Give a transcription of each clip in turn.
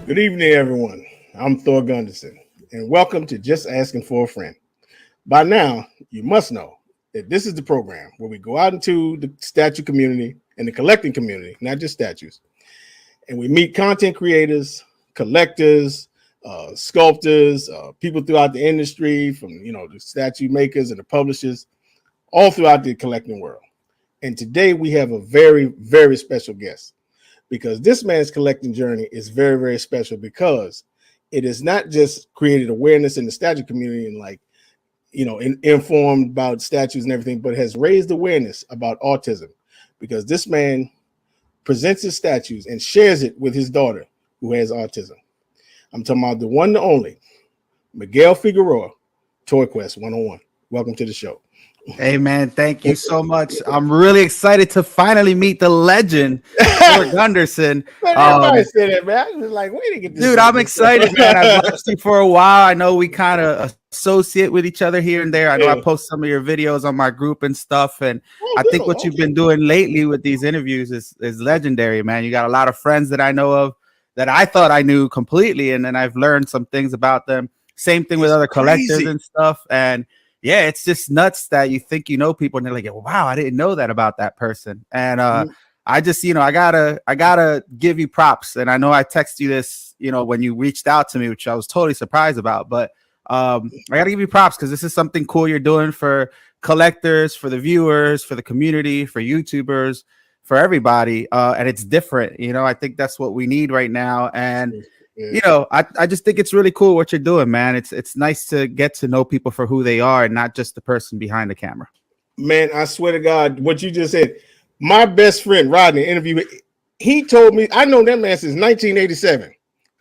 Good evening, everyone. I'm Thor Gunderson, and welcome to Just Asking for a Friend. By now, you must know that this is the program where we go out into the statue community and the collecting community, not just statues, and we meet content creators, collectors, sculptors, people throughout the industry, from the statue makers and the publishers, all throughout the collecting world. And today we have a very, very special guest, because this man's collecting journey is very, very special, because it has not just created awareness in the statue community and informed about statues and everything, but has raised awareness about autism, because this man presents his statues and shares it with his daughter who has autism. I'm talking about the one and only Miguel Figueroa, Toyquest 101. Welcome to the show. Hey man, thank you so much. I'm really excited to finally meet the legend, Thor Gunderson. Man, everybody said that, man. I was like, where to get this? Dude, I'm excited, man. I've watched you for a while. I know we kind of associate with each other here and there. I know I post some of your videos on my group and stuff, and I think what you've been doing lately with these interviews is legendary, man. You got a lot of friends that I know of that I thought I knew completely, and then I've learned some things about them. Same thing with other collectors and stuff, and yeah, it's just nuts that you think you know people and they're like, wow, I didn't know that about that person. And I just, I gotta give you props. And I know I texted you this, when you reached out to me, which I was totally surprised about. But I gotta give you props because this is something cool you're doing for collectors, for the viewers, for the community, for YouTubers, for everybody. And it's different. I think that's what we need right now. And I just think it's really cool what you're doing, man. It's nice to get to know people for who they are and not just the person behind the camera. Man, I swear to God, what you just said, my best friend Rodney interviewed, he told me, I know that man since 1987,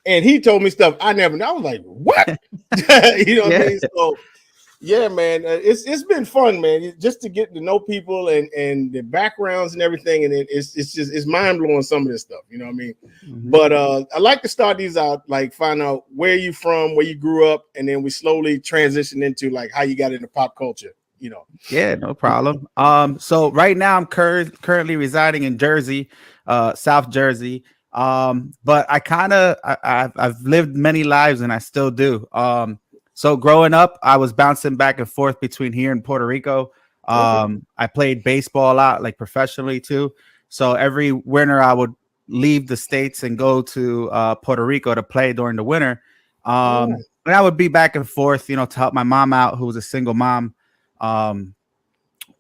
and he told me stuff I never knew. I was like, what? What I mean? So yeah, man, it's been fun, man, just to get to know people and the backgrounds and everything, and it's mind blowing, some of this stuff, you know what I mean? Mm-hmm. But I like to start these out, like find out where you from, where you grew up, and then we slowly transition into like how you got into pop culture. Yeah, no problem. So right now I'm currently residing in Jersey, South Jersey. But I've lived many lives and I still do. So growing up, I was bouncing back and forth between here and Puerto Rico. I played baseball a lot, like professionally too. So every winter I would leave the States and go to Puerto Rico to play during the winter. And I would be back and forth, to help my mom out, who was a single mom. Yeah,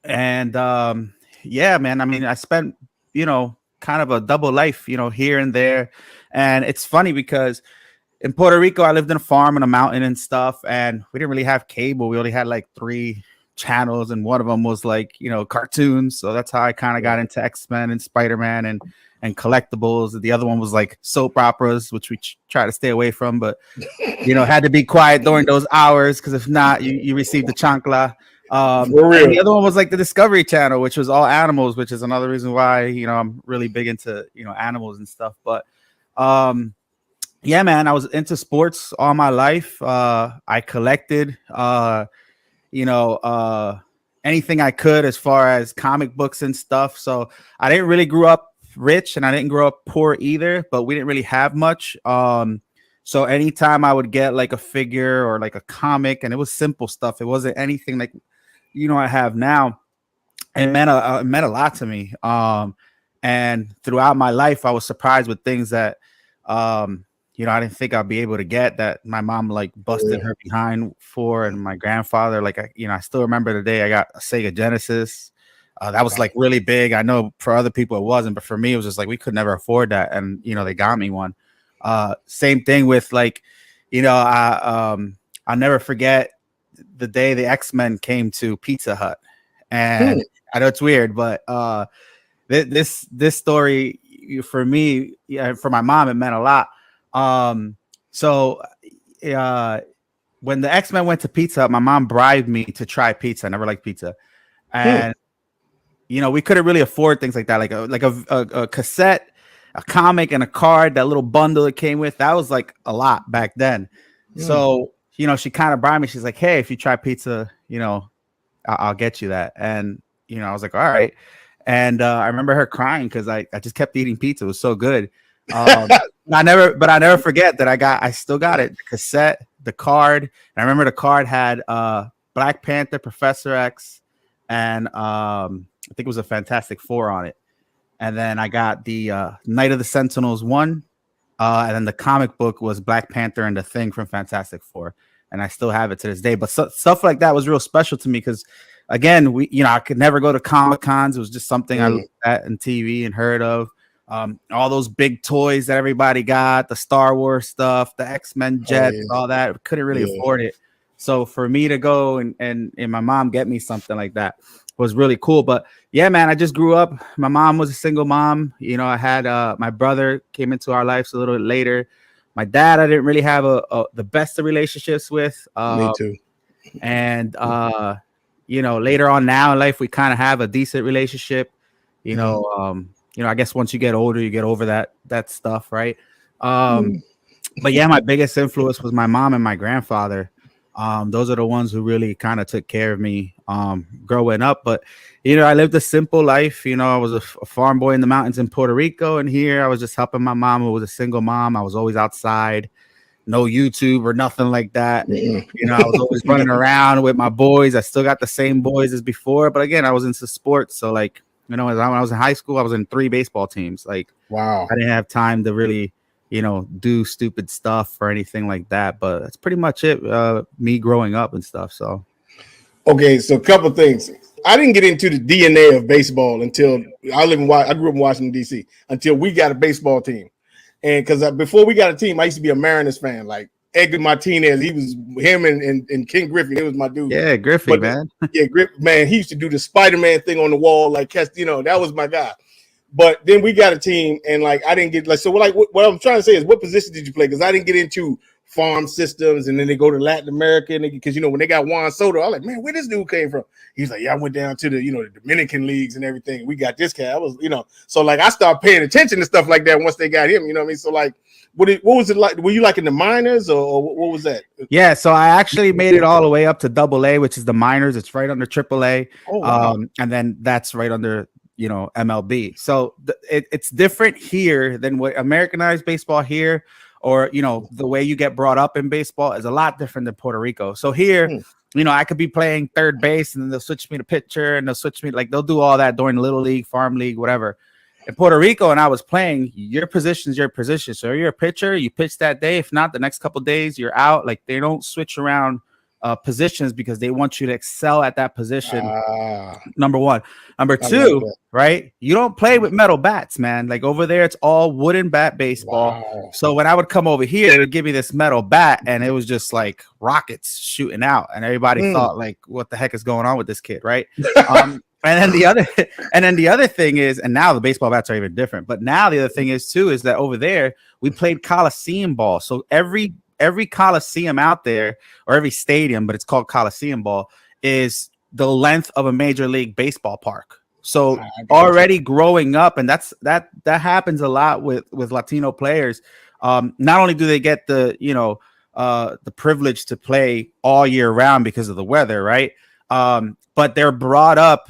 man, I mean, I spent, kind of a double life, here and there. And it's funny because in Puerto Rico, I lived in a farm on a mountain and stuff, and we didn't really have cable. We only had like 3 channels, and one of them was like, cartoons. So that's how I kind of got into X-Men and Spider-Man and collectibles. The other one was like soap operas, which we try to stay away from, but had to be quiet during those hours because if not, you received the chancla. And the other one was like the Discovery Channel, which was all animals, which is another reason why I'm really big into animals and stuff. But yeah, man, I was into sports all my life. I collected anything I could as far as comic books and stuff. So I didn't really grow up rich and I didn't grow up poor either, but we didn't really have much. So anytime I would get like a figure or like a comic, and it was simple stuff, it wasn't anything like I have now, it meant a lot to me. And throughout my life, I was surprised with things that I didn't think I'd be able to get, that my mom like busted her behind for, and my grandfather, like I still remember the day I got a Sega Genesis. That was like really big. I know for other people it wasn't, but for me it was just like we could never afford that, and they got me one. Same thing with like, I'll never forget the day the X-Men came to Pizza Hut, and I know it's weird, but this story for me, for my mom, it meant a lot. So when the X-Men went to Pizza Hut, my mom bribed me to try pizza. I never liked pizza, and we couldn't really afford things like that, like a cassette, a comic, and a card. That little bundle it came with, that was like a lot back then. So she kind of bribed me. She's like, hey, if you try pizza, I'll get you that. And I was like, all right. And I remember her crying because I just kept eating pizza. It was so good. I never forget that I still got it. The cassette, the card. And I remember the card had Black Panther, Professor X, and I think it was a Fantastic Four on it. And then I got the Night of the Sentinels 1. And then the comic book was Black Panther and the Thing from Fantastic Four. And I still have it to this day. But stuff like that was real special to me because, again, I could never go to Comic Cons. It was just something I looked at on TV and heard of. All those big toys that everybody got, the Star Wars stuff, the X-Men jets, all that. Couldn't really afford it. So for me to go and my mom get me something like that was really cool. But yeah, man, I just grew up. My mom was a single mom. I had my brother came into our lives a little bit later. My dad, I didn't really have the best of relationships with. Me too. And later on now in life, we kind of have a decent relationship. I guess once you get older, you get over that stuff, right? But yeah, my biggest influence was my mom and my grandfather. Those are the ones who really kind of took care of me growing up. But I lived a simple life. I was a farm boy in the mountains in Puerto Rico, and here I was just helping my mom, who was a single mom. I was always outside, no YouTube or nothing like that. I was always running around with my boys. I still got the same boys as before, but again, I was into sports. So like, when I was in high school, I was in 3 baseball teams. Like, wow, I didn't have time to really do stupid stuff or anything like that. But that's pretty much it. Me growing up and stuff. So, okay, so a couple things. I didn't get into the DNA of baseball until I grew up in Washington D.C. until we got a baseball team, and because before we got a team, I used to be a Mariners fan. Like Edgar Martinez, him and King Griffey. It was my dude. Yeah, Griffey, man. Yeah, Griffey, man. He used to do the Spider-Man thing on the wall, like that was my guy. But then we got a team, and like I didn't get what I'm trying to say is, what position did you play? Because I didn't get into farm systems, and then they go to Latin America, because when they got Juan Soto, I was like, man, where this dude came from? He's like, yeah, I went down to the the Dominican leagues and everything. We got this guy. I was so like I started paying attention to stuff like that once they got him. You know what I mean? So like, what was it like? Were you like in the minors, or what was that? Yeah, so I actually made it all the way up to AA, which is the minors. It's right under AAA. Oh, wow. And then that's right under MLB. So it's different here than what Americanized baseball here, or the way you get brought up in baseball is a lot different than Puerto Rico. So here, I could be playing third base and then they'll switch me to pitcher, and they'll switch me, like they'll do all that during little league, farm league, whatever. In Puerto Rico, and I was playing, your position is your position. So you're a pitcher, you pitch that day. If not, the next couple of days you're out. Like they don't switch around positions because they want you to excel at that position. Number one. Number two, right? You don't play with metal bats, man. Like over there, it's all wooden bat baseball. Wow. So when I would come over here, they would give me this metal bat, and it was just like rockets shooting out, and everybody thought like, what the heck is going on with this kid, right? And then the other thing is, and now the baseball bats are even different, but now the other thing is too, is that over there we played Coliseum ball. So every Coliseum out there, or every stadium, but it's called Coliseum ball, is the length of a major league baseball park. So already growing up, and that happens a lot with Latino players. Not only do they get the privilege to play all year round because of the weather, right? But they're brought up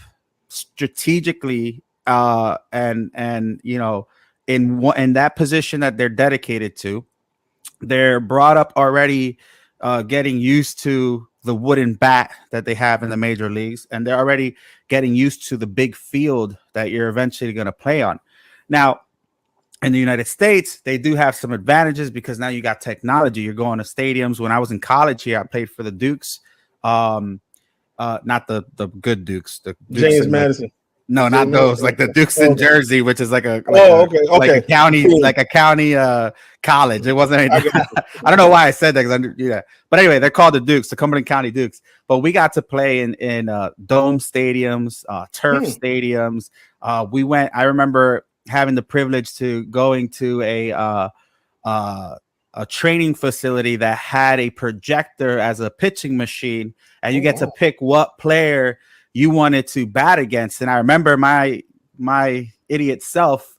strategically and in that position that they're dedicated to. They're brought up already getting used to the wooden bat that they have in the major leagues, and they're already getting used to the big field that you're eventually going to play on. Now, in the United States, they do have some advantages because now you got technology. You're going to stadiums. When I was in college here, I played for the Dukes. Not the good Dukes. The Dukes James Madison. No, not those. Like the Dukes in Jersey, which is like a a county college. It wasn't anything. I don't know why I said that, because But anyway, they're called the Dukes, the Cumberland County Dukes. But we got to play in dome stadiums, turf stadiums. I remember having the privilege to going to a training facility that had a projector as a pitching machine, and you get to pick what player you wanted to bat against. And I remember my idiot self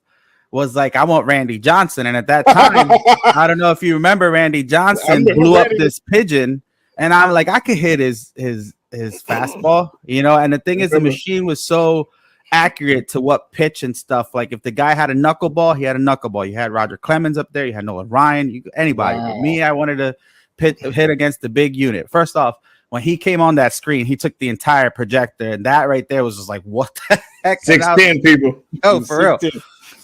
was like, I want Randy Johnson. And at that time, I don't know if you remember, Randy Johnson blew up this pigeon, and I'm like, I could hit his fastball, And the thing is, the machine was so accurate to what pitch and stuff. Like if the guy had a knuckleball, he had a knuckleball. You had Roger Clemens up there. You had Nolan Ryan. Anybody. Wow. But me, I wanted to hit against the big unit. First off, when he came on that screen, he took the entire projector, and that right there was just like, what the heck? 6'10" people. Oh, for real.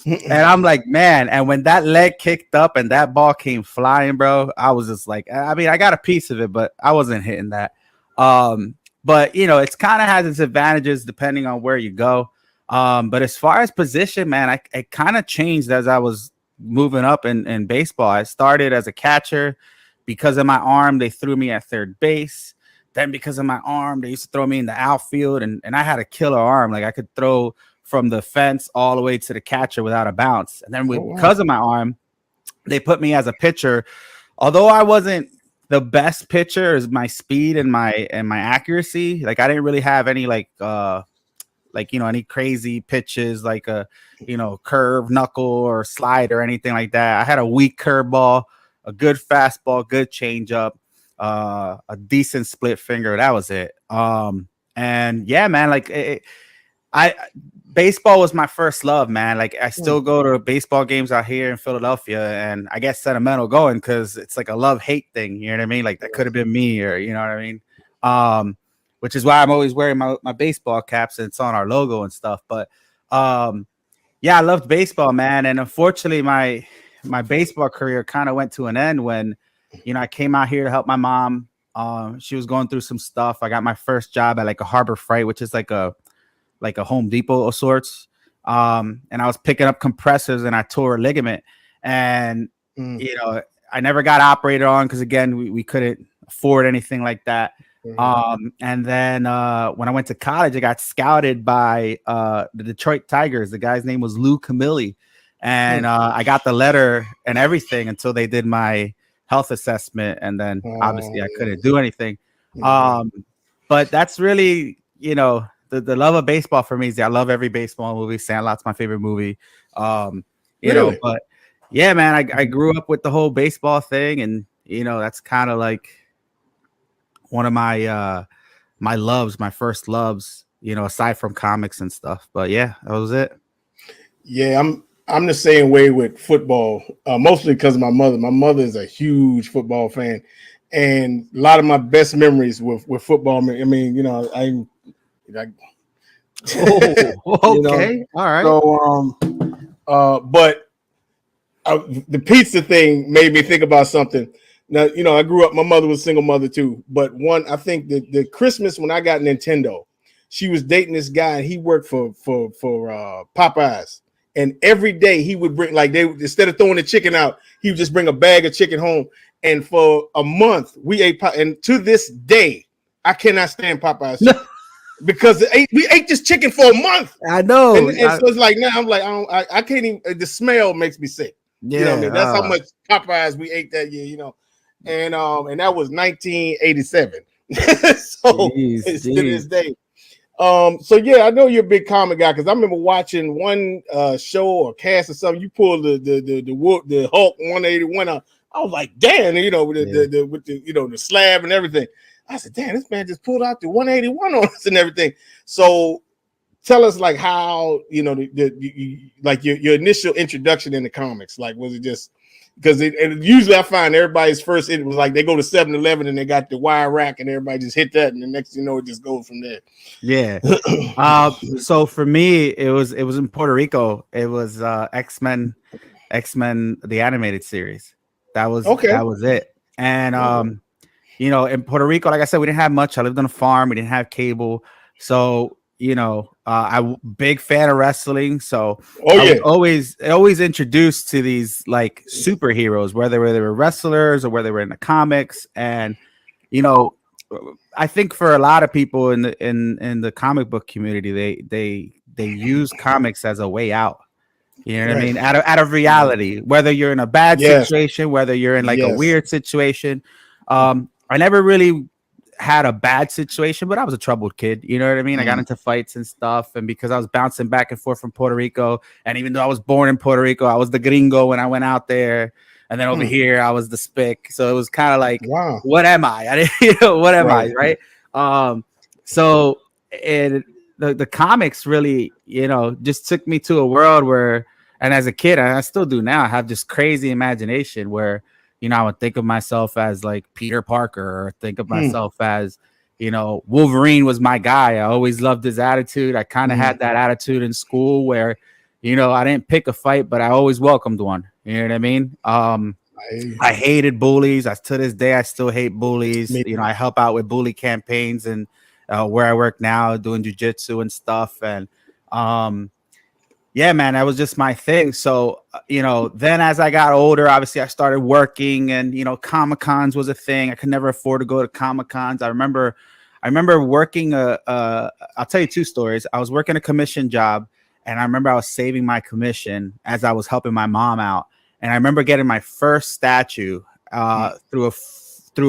And I'm like, man. And when that leg kicked up and that ball came flying, bro, I was just like, I mean, I got a piece of it, but I wasn't hitting that. But you know, it's kind of has its advantages depending on where you go. But as far as position, man, it kind of changed as I was moving up in baseball. I started as a catcher. Because of my arm, they threw me at third base. Then because of my arm, they used to throw me in the outfield, and I had a killer arm. Like I could throw from the fence all the way to the catcher without a bounce. And then because of my arm, they put me as a pitcher. Although I wasn't the best pitcher, is my speed and my accuracy. Like I didn't really have any any crazy pitches like a curve, knuckle, or slide or anything like that. I had a weak curveball, a good fastball, good changeup, a decent split finger. That was it. And yeah, man, like baseball was my first love, man. Like I still go to baseball games out here in Philadelphia, and I get sentimental going because it's like a love-hate thing. You know what I mean? Like that could have been me, or you know what I mean? Which is why I'm always wearing my baseball caps, and it's on our logo and stuff. But yeah, I loved baseball, man. And unfortunately, my baseball career kind of went to an end when, I came out here to help my mom. She was going through some stuff. I got my first job at like a Harbor Freight, which is like a Home Depot of sorts. And I was picking up compressors, and I tore a ligament. And, I never got operated on because, again, we couldn't afford anything like that. And then when I went to college, I got scouted by the Detroit Tigers. The guy's name was Lou Camilli. And I got the letter and everything until they did my health assessment. And then obviously I couldn't do anything. But that's really, the love of baseball for me is I love every baseball movie. Sandlot's my favorite movie. Really? But yeah, man, I grew up with the whole baseball thing. And, that's kind of like one of my my loves, my first loves, aside from comics and stuff. But yeah, that was it. Yeah, I'm the same way with football, mostly because of my mother. My mother is a huge football fan, and a lot of my best memories with football. I mean, okay, all right. So, but the pizza thing made me think about something. Now, I grew up. My mother was a single mother too. But I think the Christmas when I got Nintendo, she was dating this guy, and he worked for Popeyes. And every day he would bring, like, instead of throwing the chicken out, he would just bring a bag of chicken home. And for a month, we ate. And to this day, I cannot stand Popeyes chicken because we ate this chicken for a month. I know. And so it's like now I'm like I can't even. The smell makes me sick. Yeah, you know what I mean? That's how much Popeyes we ate that year. And that was 1987. So it's to this day. So yeah, I know you're a big comic guy because I remember watching one show or cast or something. You pulled the Hulk 181 out. I was like, damn, with the slab and everything. I said, damn, this man just pulled out the 181 on us and everything. So tell us like how like your initial introduction in the comics. Like, was it just because usually I find everybody's first it was like they go to 7-Eleven and they got the wire rack and everybody just hit that and the next it just goes from there. Yeah. So for me it was in Puerto Rico. It was X-Men the animated series. That was it. And in Puerto Rico, like I said, we didn't have much. I lived on a farm. We didn't have cable. So I'm big fan of wrestling, so I was always introduced to these like superheroes, whether they were wrestlers or whether they were in the comics. And I think for a lot of people in the comic book community, they use comics as a way out. You know what I mean? Out of reality, whether you're in a bad situation, whether you're in like a weird situation. I never really had a bad situation, but I was a troubled kid. You know what I mean? I got into fights and stuff. And because I was bouncing back and forth from Puerto Rico, and even though I was born in Puerto Rico, I was the gringo when I went out there. And then over here, I was the spick. So it was kind of like, what am I? I didn't, what am I? Right. So the the comics really, just took me to a world where, and as a kid, and I still do now, I have this crazy imagination where, I would think of myself as like Peter Parker, or think of myself as, Wolverine was my guy. I always loved his attitude. I kind of had that attitude in school where, I didn't pick a fight, but I always welcomed one. You know what I mean? I hated bullies. To this day, I still hate bullies. I help out with bully campaigns and where I work now, doing jujitsu and stuff. And yeah, man, that was just my thing. So, then as I got older, obviously I started working, and, Comic-Cons was a thing. I could never afford to go to Comic-Cons. I remember working I'll tell you two stories. I was working a commission job, and I remember I was saving my commission as I was helping my mom out. And I remember getting my first statue through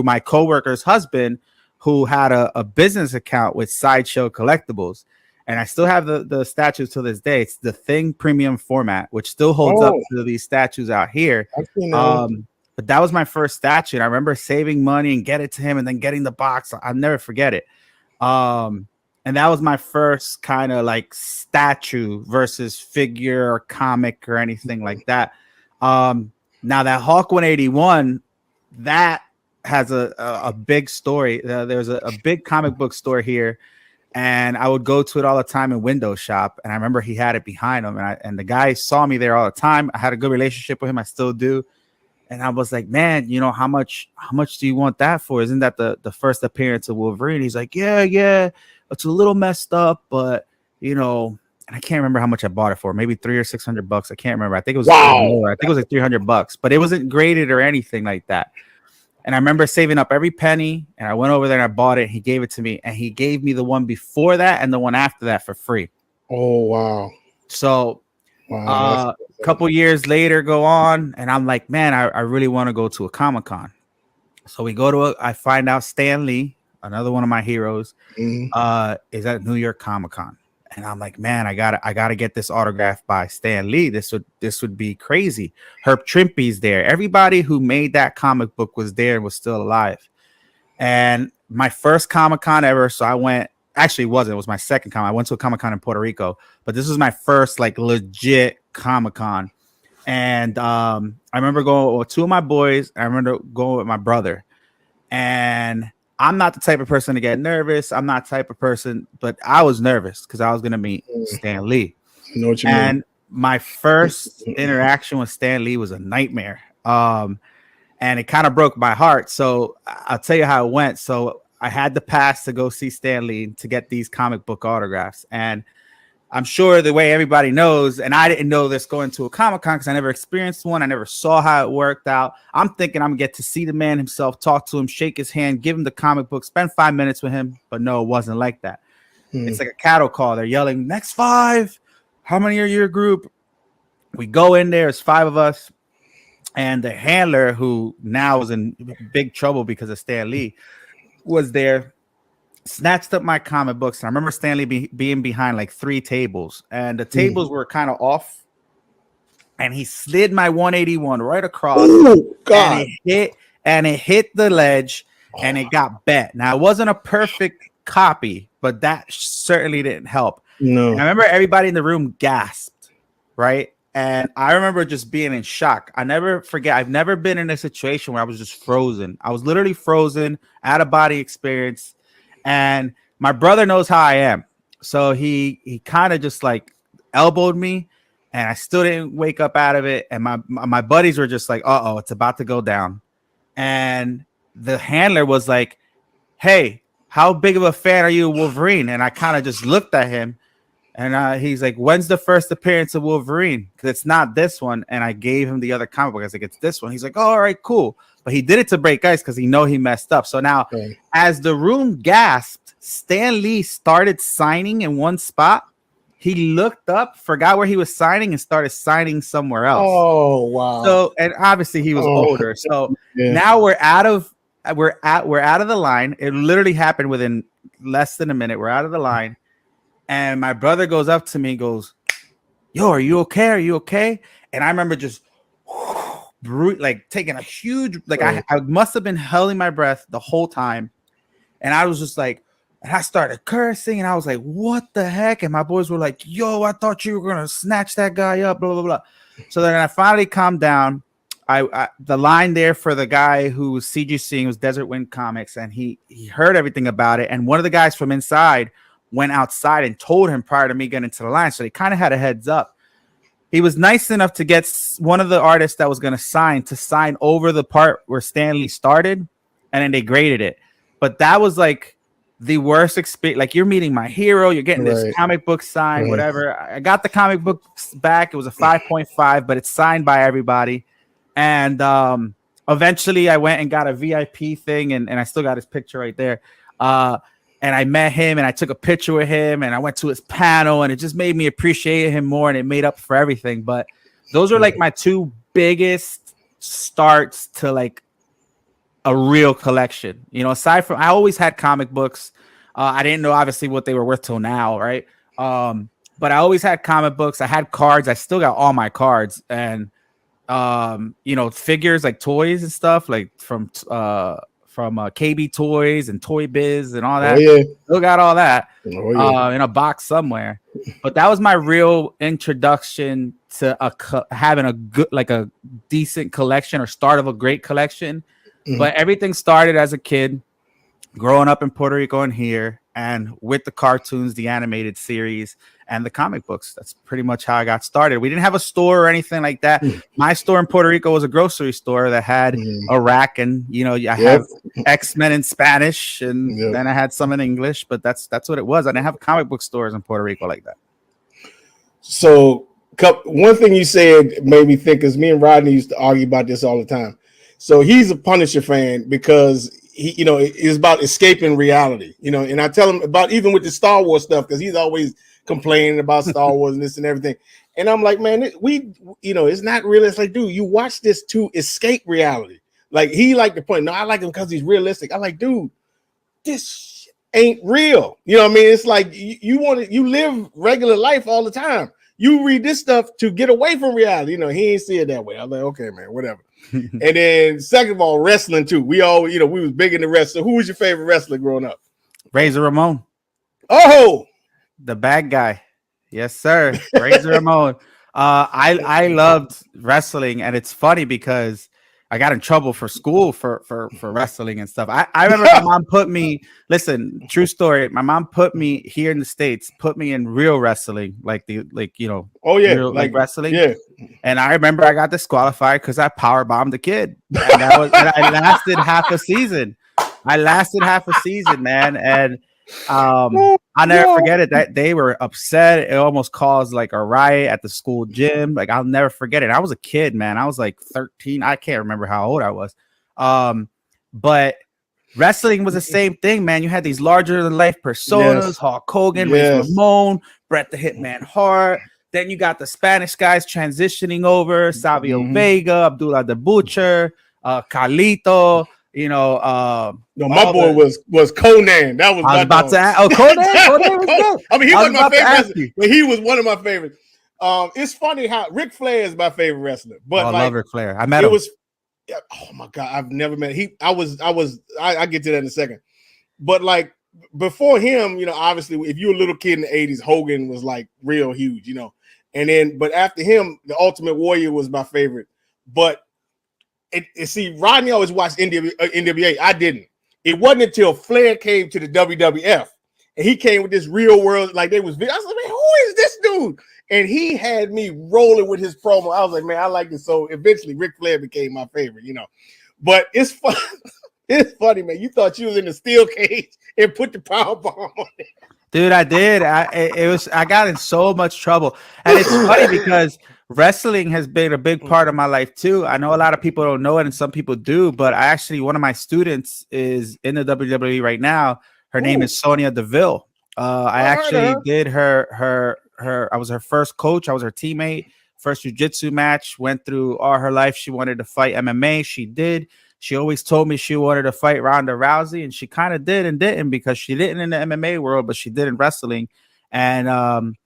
my coworker's husband, who had a business account with Sideshow Collectibles. And I still have the statues to this day. It's the Thing premium format, which still holds up to these statues out here. But that was my first statue. And I remember saving money and get it to him, and then getting the box. I'll never forget it. And that was my first kind of like statue versus figure or comic or anything like that. Now that Hawk 181, that has a big story. There's a big comic book store here, and I would go to it all the time in window shop. And I remember he had it behind him, and the guy saw me there all the time. I had a good relationship with him. I still do. And I was like, man, how much do you want that for? Isn't that the first appearance of Wolverine? He's like, yeah, it's a little messed up, but and I can't remember how much I bought it for. Maybe $300 or $600. I can't remember. I think it was more. I think it was like $300, but it wasn't graded or anything like that. And I remember saving up every penny, and I went over there and I bought it. He gave it to me, and he gave me the one before that and the one after that for free. Oh, wow. So a couple years later go on, and I'm like, man, I really want to go to a Comic-Con. So we go I find out Stan Lee, another one of my heroes, is at New York Comic-Con. And I'm like, man, I gotta get this autograph by Stan Lee. This would be crazy. Herb Trimpe's there. Everybody who made that comic book was there and was still alive. And my first Comic-Con ever. So I went. Actually, it was my second Comic. I went to a Comic-Con in Puerto Rico, but this was my first like legit Comic-Con. And I remember going with two of my boys. I remember going with my brother. And I'm not the type of person to get nervous. I'm not the type of person, but I was nervous because I was going to meet Stan Lee. I know what you mean. My first interaction with Stan Lee was a nightmare. And it kind of broke my heart. So I'll tell you how it went. So I had the pass to go see Stan Lee to get these comic book autographs. And I'm sure the way everybody knows, and I didn't know this going to a Comic-Con because I never experienced one. I never saw how it worked out. I'm thinking I'm going to get to see the man himself, talk to him, shake his hand, give him the comic book, spend 5 minutes with him. But no, it wasn't like that. It's like a cattle call. They're yelling, next 5. How many are your group? We go in there. It's 5 of us. And the handler, who now is in big trouble because of Stan Lee, was there. Snatched up my comic books. And I remember Stanley being behind like 3 tables, and the tables were kind of off. And he slid my 181 right across. Oh, God. And it hit the ledge, and it got bent. Now, it wasn't a perfect copy, but that certainly didn't help. No. And I remember everybody in the room gasped, right? And I remember just being in shock. I never forget. I've never been in a situation where I was just frozen. I was literally frozen, out of body experience. And my brother knows how I am. So he kind of just like elbowed me, and I still didn't wake up out of it. And my buddies were just like, uh-oh, it's about to go down. And the handler was like, hey, how big of a fan are you of Wolverine? And I kind of just looked at him, and he's like, when's the first appearance of Wolverine? Because it's not this one. And I gave him the other comic book. I was like, it's this one. He's like, oh, all right, cool. But he did it to break ice because he messed up. So now, as the room gasped, Stan Lee started signing in one spot. He looked up, forgot where he was signing, and started signing somewhere else. Oh, wow. So, and obviously he was older. So now we're out of the line. It literally happened within less than a minute. We're out of the line. And my brother goes up to me and goes, yo, are you okay? Are you okay? And I remember just like taking a huge, like I must have been holding my breath the whole time. And I was just like, And I started cursing, and I was like, what the heck? And my boys were like, yo, I thought you were going to snatch that guy up, blah, blah, blah. So then I finally calmed down. The line there for the guy who was CGCing was Desert Wind Comics, and he heard everything about it. And one of the guys from inside went outside and told him prior to me getting into the line. So they kind of had a heads up. He was nice enough to get one of the artists that was going to sign over the part where Stan Lee started, and then they graded it. But that was like the worst experience. Like, you're meeting my hero, you're getting this comic book signed, whatever. I got the comic books back. It was a 5.5, but it's signed by everybody. And eventually I went and got a VIP thing, and I still got his picture right there. And I met him, and I took a picture with him, and I went to his panel, and it just made me appreciate him more, and it made up for everything. But those are like my two biggest starts to like a real collection. You know, aside from, I always had comic books. I didn't know obviously what they were worth till now, right? But I always had comic books. I had cards. I still got all my cards, and you know, figures like toys and stuff like from KB Toys and Toy Biz and all that. Still got all that in a box somewhere. But that was my real introduction to having a good, like a decent collection, or start of a great collection. But everything started as a kid, growing up in Puerto Rico and here, and with the cartoons, the animated series, and the comic books. That's pretty much how I got started. We didn't have a store or anything like that. My store in Puerto Rico was a grocery store that had a rack, and you know, I have X-Men in Spanish, and then I had some in English. But that's what it was. I didn't have comic book stores in Puerto Rico like that. So one thing you said made me think, because me and Rodney used to argue about this all the time. So he's a Punisher fan because he, you know, it's about escaping reality, you know. And I tell him about, even with the Star Wars stuff, because he's always complaining about Star Wars and this and everything. And I'm like, man, you know, it's not real. It's like, dude, you watch this to escape reality. Like, he liked the point. No, I like him because he's realistic. I like, dude, this ain't real. You know what I mean? It's like you live regular life all the time. You read this stuff to get away from reality. You know, he ain't see it that way. I was like, okay, man, whatever. And then second of all, wrestling too. We all, you know, we was big into wrestling. Who was your favorite wrestler growing up? Razor Ramon. Oh, the bad guy. Yes, sir. Razor Ramon. I loved wrestling, and it's funny because I got in trouble for school for wrestling and stuff. I remember my mom put me, listen, true story. My mom put me here in the States, put me in real wrestling, like you know, real, like wrestling. Yeah. And I remember I got disqualified because I power bombed the kid. And I lasted half a season. Man. And I'll never forget it. That they were upset. It almost caused like a riot at the school gym. Like, I'll never forget it. I was a kid, man. I was like 13. I can't remember how old I was. But wrestling was the same thing, man. You had these larger than life personas, Hulk Hogan, Razor Ramon, Bret the Hitman Hart. Then you got the Spanish guys transitioning over, Savio Vega, Abdullah the Butcher, Carlito. You know, no, my boy was Conan. That was, I was about to ask. Oh, Conan was good. I mean, he wasn't my favorite, but he was one of my favorites. It's funny how Ric Flair is my favorite wrestler, but I love Ric Flair. I met him. Oh my god, I've never met him. I get to that in a second. But like before him, you know, obviously, if you were a little kid in the 80s, Hogan was like real huge, you know. And then, but after him, the Ultimate Warrior was my favorite. But see, Rodney always watched NWA. I didn't. It wasn't until Flair came to the WWF, and he came with this real world, like they was. I was like, man, who is this dude? And he had me rolling with his promo. I was like, man, I like this. So eventually, Ric Flair became my favorite, you know. But it's fun. It's funny, man. You thought you was in the steel cage and put the power bomb on it. Dude, I did. I got in so much trouble. And it's funny because wrestling has been a big part of my life too. I know a lot of people don't know it and some people do, but I actually, one of my students is in the WWE right now. Her name is Sonia Deville. I actually did her I was her first coach. I was her teammate. First jiu-jitsu match, went through all her life. She wanted to fight MMA. She did. She always told me she wanted to fight Ronda Rousey, and she kind of did and didn't, because she didn't in the MMA world, but she did in wrestling. And,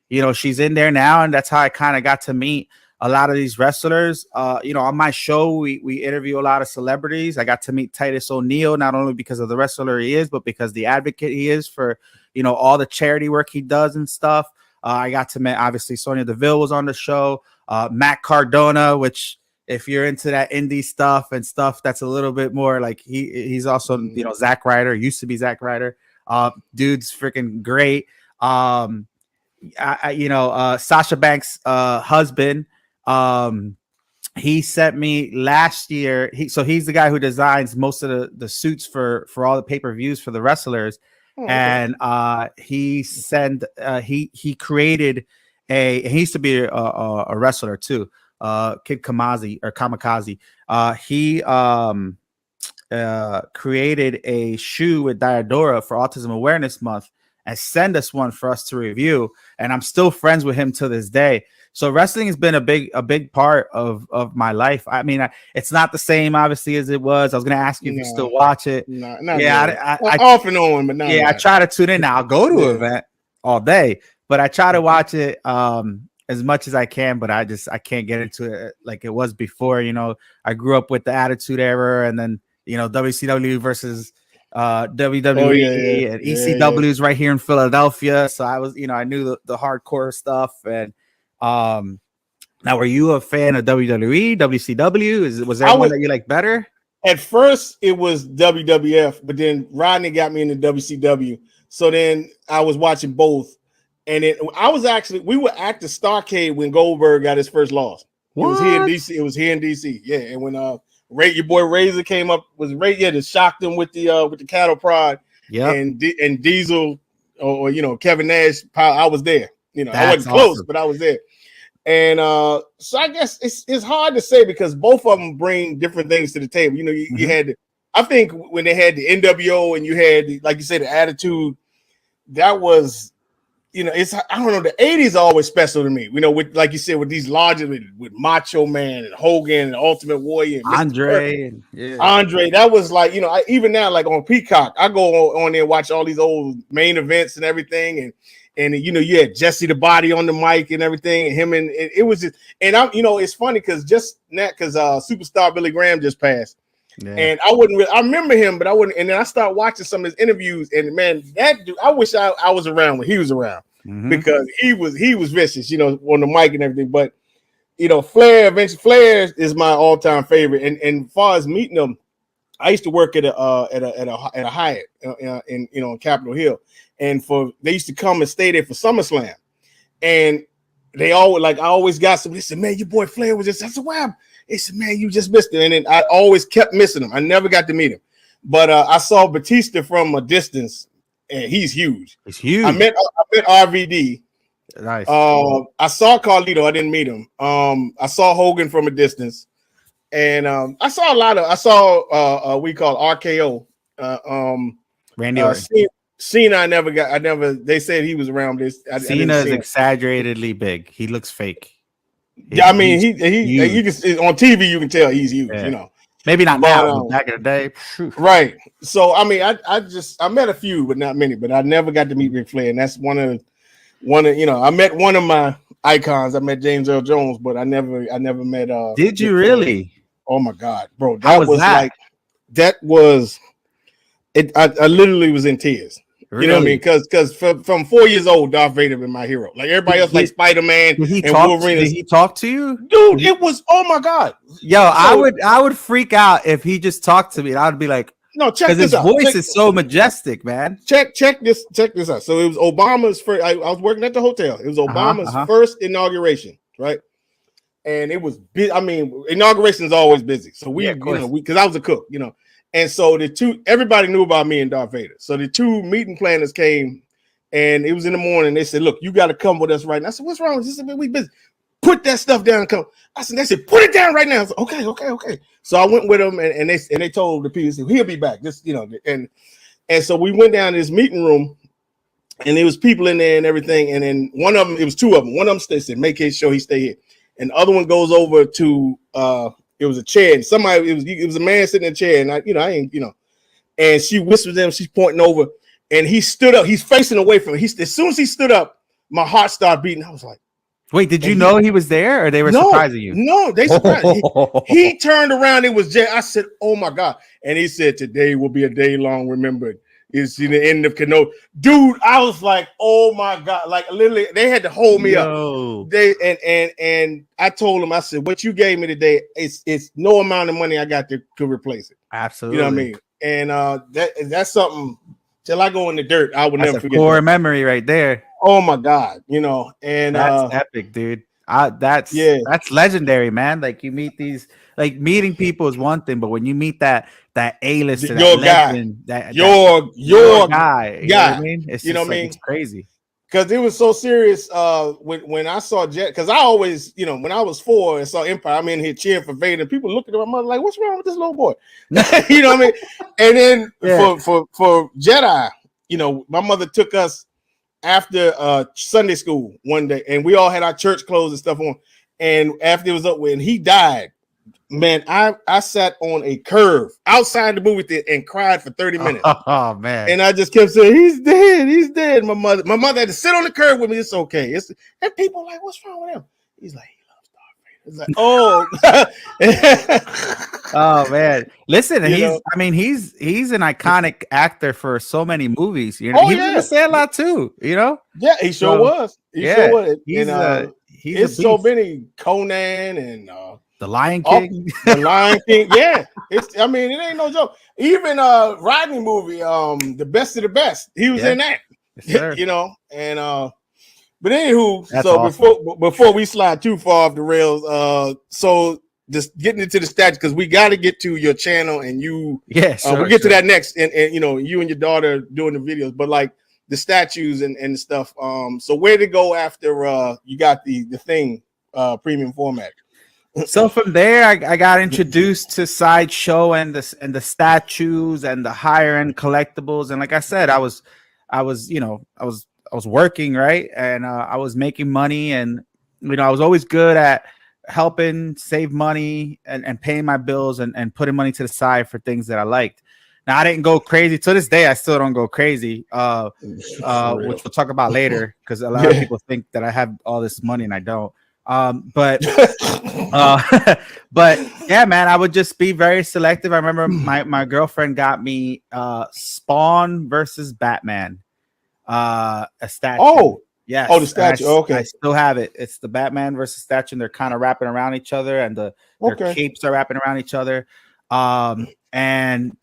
you know, she's in there now, and that's how I kind of got to meet a lot of these wrestlers. On my show, we interview a lot of celebrities. I got to meet Titus O'Neil, not only because of the wrestler he is, but because the advocate he is for, all the charity work he does and stuff. I got to meet, obviously, Sonya Deville was on the show. Matt Cardona, which if you're into that indie stuff and stuff that's a little bit more like he's also, Zack Ryder, used to be Zack Ryder. Dude's freaking great. Sasha Banks' husband, he sent me last year. He's the guy who designs most of the suits for all the pay-per-views for the wrestlers. Oh, okay. And he created he used to be a wrestler too, Kid Kamikaze. He created a shoe with Diadora for Autism Awareness Month and send us one for us to review. And I'm still friends with him to this day. So wrestling has been a big part of my life. I mean, it's not the same, obviously, as it was. I was going to ask you if you still watch it. No, I off and on, but not. Yeah, I try to tune in now. I'll go to an event all day, but I try to watch it as much as I can. But I can't get into it like it was before. I grew up with the Attitude Era, and then WCW versus WWE and ECW's right here in Philadelphia. So I was, I knew the hardcore stuff. And now, were you a fan of WWE, WCW? Was there one that you like better? At first, it was WWF, but then Rodney got me into WCW. So then I was watching both, and we were at the Starcade when Goldberg got his first loss. What? It was here in DC. It was here in DC. Yeah, and when your boy Razor came up, was Ray, to shock them with the cattle prod. Yeah, and Diesel or Kevin Nash. I was there. I wasn't close, but I was there. And so I guess it's hard to say because both of them bring different things to the table. You had, I think when they had the NWO and you had, like you said, the Attitude, that was, it's, I don't know, the 80s are always special to me. With, like you said, with these larger, with Macho Man and Hogan and Ultimate Warrior and Andre, that was like, even now, like on Peacock, I go on there and watch all these old main events and everything, and you had Jesse the Body on the mic and everything, and him and it was just, and it's funny because Superstar Billy Graham just passed, and I remember him, but I wouldn't. And then I started watching some of his interviews, and man, that dude, I wish I was around when he was around because he was vicious, on the mic and everything. But Flair is my all-time favorite, and as far as meeting him, I used to work at a Hyatt in Capitol Hill. And they used to come and stay there for SummerSlam, and they always I always got somebody. They said, "Man, your boy Flair was just." I said, "Wow." They said, "Man, you just missed it." And then I always kept missing him. I never got to meet him, but I saw Batista from a distance, and he's huge. He's huge. I met RVD. Nice. I saw Carlito. I didn't meet him. I saw Hogan from a distance, and I saw we call RKO. Randy Orton. Cena, they said he was around this. Cena is exaggeratedly big. He looks fake. Yeah, I mean, you can on TV, you can tell he's huge, Maybe not now, but back in the day. Right. So, I mean, I met a few, but not many, but I never got to meet Ric Flair. And that's one of, I met one of my icons. I met James Earl Jones, but I never met, did you really? Oh my God, bro. That was I literally was in tears. Really? You know what I mean? Because from 4 years old, Darth Vader been my hero. Like everybody else, like Spider-Man and Wolverine. Did he talk to you, dude? It was, oh my God, yo! I would freak out if he just talked to me. I would be like, no, check this out. His voice is so majestic, man. Check this out. So it was Obama's first. I was working at the hotel. It was Obama's first inauguration, right? And it was busy. I mean, inauguration is always busy. So because I was a cook, And so everybody knew about me and Darth Vader. So the two meeting planners came, and it was in the morning. They said, "Look, you got to come with us right now." I said, "What's wrong with this? We busy. Put that stuff down and come." They said, "Put it down right now." I said, okay. So I went with them, and they told the people, "He'll be back." And so we went down to this meeting room, and there was people in there and everything. And then one of them, it was two of them. One of them said, "Make sure he stay here," and the other one goes over to it was a chair, and it was a man sitting in a chair, and and she whispers to him, she's pointing over, and he stood up, he's facing away from her. As soon as he stood up, my heart started beating. I was like, Wait, did you know he was there, or they were surprising you? No, they surprised. He turned around. It was Jet. I said, "Oh my God!" And he said, "Today will be a day long remembered. It's the end of Kano." Dude, I was like, "Oh my God!" Like literally, they had to hold me up. They and I told them, I said, "What you gave me today, it's no amount of money I got to replace it." Absolutely, you know what I mean. And that's something. Till I go in the dirt, I will never forget. Core memory right there. Oh my God, and that's epic, dude. That's legendary, man. Like you meet these, like meeting people is one thing, but when you meet that A-lister, your legend, guy, your guy, you know what I mean? It's just like, it's crazy. Because it was so serious when I saw Jet, because I always, when I was 4 and saw Empire, I'm in here cheering for Vader, and people looking at my mother like, what's wrong with this little boy? You know what I mean? And then for Jedi, my mother took us after Sunday school one day, and we all had our church clothes and stuff on. And after it was up with, and he died, man, I sat on a curve outside the movie theater and cried for 30 minutes. Oh man. And I just kept saying, he's dead. My mother had to sit on the curb with me. It's okay. And people like, what's wrong with him? He's like, he loves Darth Vader. It's like, oh. Oh man. Listen, he's an iconic actor for so many movies. He was in a lot too, Yeah, he sure was. He sure was. He's so many Conan and The Lion King. The Lion King. Yeah. It ain't no joke. Even Rodney movie, The Best of the Best. He was in that. Yes, and but anywho, that's so awesome. before we slide too far off the rails, so just getting into the statue, because we got to get to your channel and you. We'll get to that next, and you and your daughter doing the videos, but like the statues and stuff. So where to go after you got the thing premium format? So from there, I got introduced to Sideshow and the statues and the higher end collectibles. And like I said, I was working, right, and I was making money, and I was always good at helping save money and paying my bills and putting money to the side for things that I liked. Now I didn't go crazy. To this day, I still don't go crazy, which we'll talk about later, because a lot of people think that I have all this money and I don't. But yeah, man, I would just be very selective. I remember my girlfriend got me Spawn versus Batman, a statue. Oh, yes. Oh, the statue. Okay, I still have it. It's the Batman versus statue, and they're kind of wrapping around each other, and their capes are wrapping around each other. And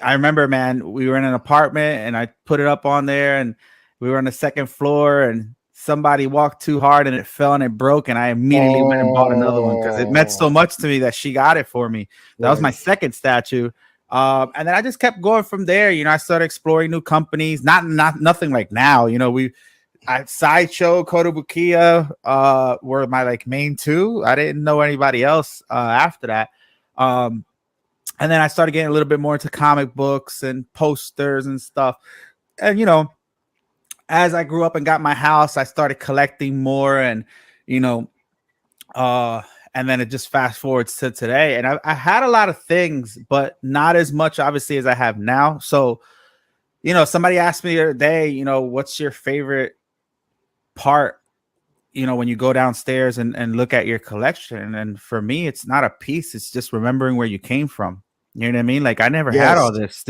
I remember, man, we were in an apartment, and I put it up on there, and we were on the second floor, and somebody walked too hard and it fell and it broke, and I immediately went and bought another one because it meant so much to me that she got it for me. That was my second statue. And then I just kept going from there. I started exploring new companies, nothing like now. Sideshow, Kotobukiya were my main two. I didn't know anybody else after that. And then I started getting a little bit more into comic books and posters and stuff. And as I grew up and got my house, I started collecting more, and and then it just fast forwards to today. And I had a lot of things, but not as much, obviously, as I have now. So, somebody asked me the other day, what's your favorite part, when you go downstairs and look at your collection? And for me, it's not a piece. It's just remembering where you came from. You know what I mean? Like, I never had all this.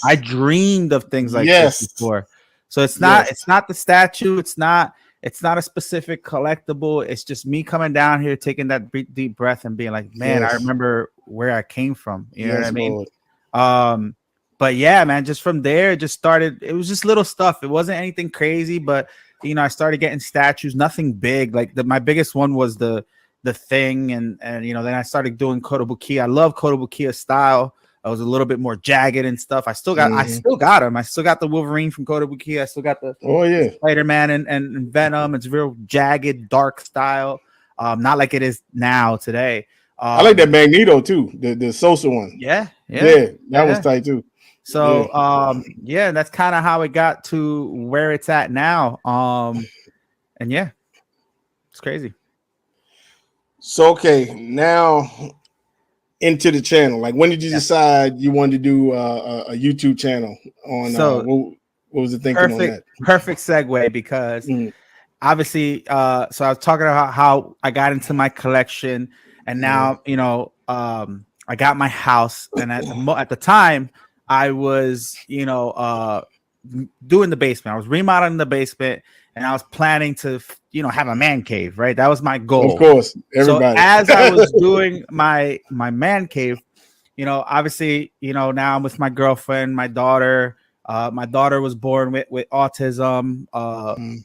I dreamed of things like this before. So it's not the statue. It's not a specific collectible. It's just me coming down here, taking that deep breath and being like, man, I remember where I came from. You know what I mean? Lord. But yeah, man, just from there, it just started. It was just little stuff. It wasn't anything crazy, but I started getting statues, nothing big. Like my biggest one was the thing, and then I started doing Kotobukiya. I love Kotobukiya style. I was a little bit more jagged and stuff. I still got them. I still got the Wolverine from Kotobukiya. I still got the Spider-Man and Venom. It's real jagged, dark style. Not like it is now today. I like that Magneto too, the Sosa one. Yeah, that was tight too. So that's kind of how it got to where it's at now. And yeah, it's crazy. So okay, now into the channel. Like, when did you decide you wanted to do a YouTube channel on? What was the thinking on that? Perfect segue, because obviously, so I was talking about how I got into my collection, and now I got my house, and at the time I was doing the basement. I was remodeling the basement, and I was planning to have a man cave. Right, that was my Of goal. course, So everybody. as I was doing my man cave, obviously, now I'm with my girlfriend, my daughter. My daughter was born with autism.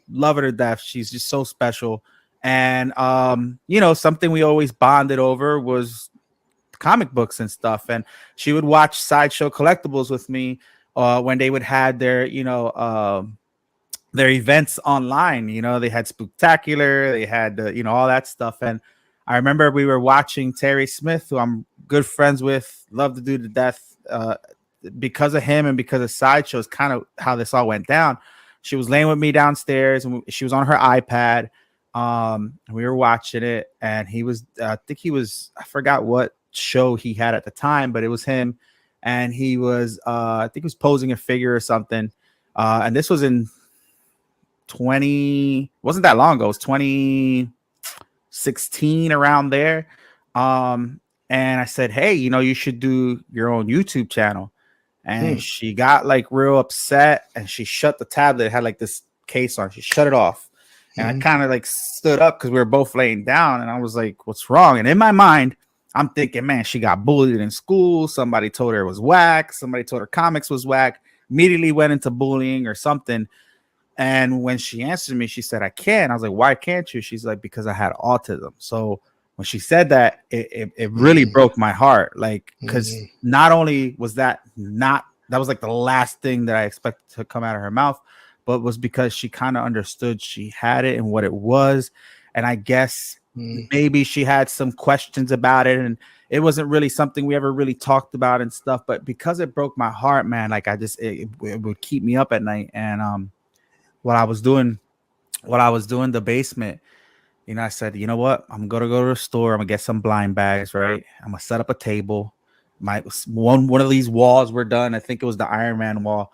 Love her to death. She's just so special. And something we always bonded over was comic books and stuff. And she would watch Sideshow Collectibles with me when they would had their events online. They had Spooktacular, they had all that stuff. And I remember we were watching Terry Smith, who I'm good friends with, love to do to death. Because of him and because of Sideshow is kind of how this all went down. She was laying with me downstairs, and she was on her iPad. We were watching it, and he was, I forgot what show he had at the time, but it was him, and he was, I think he was posing a figure or something. And this was in wasn't that long ago. It was 2016, around there. And I said, hey, you should do your own YouTube channel. And she got like real upset, and she shut the tablet. It had like this case on. She shut it off. And I kind of like stood up because we were both laying down, and I was like, what's wrong? And in my mind, I'm thinking, man, she got bullied in school. Somebody told her it was whack. Somebody told her comics was whack. Immediately went into bullying or something. And when she answered me, she said, I can't. I was like, why can't you? She's like, because I had autism. So when she said that, it really broke my heart. Like, because not only was that was like the last thing that I expected to come out of her mouth, but was because she kind of understood she had it and what it was. And I guess maybe she had some questions about it, and it wasn't really something we ever really talked about and stuff. But because it broke my heart, man, like it would keep me up at night. And while I was doing the basement, I said, you know what? I'm gonna go to the store. I'm gonna get some blind bags, right? I'm gonna set up a table. One of these walls were done. I think it was the Iron Man wall,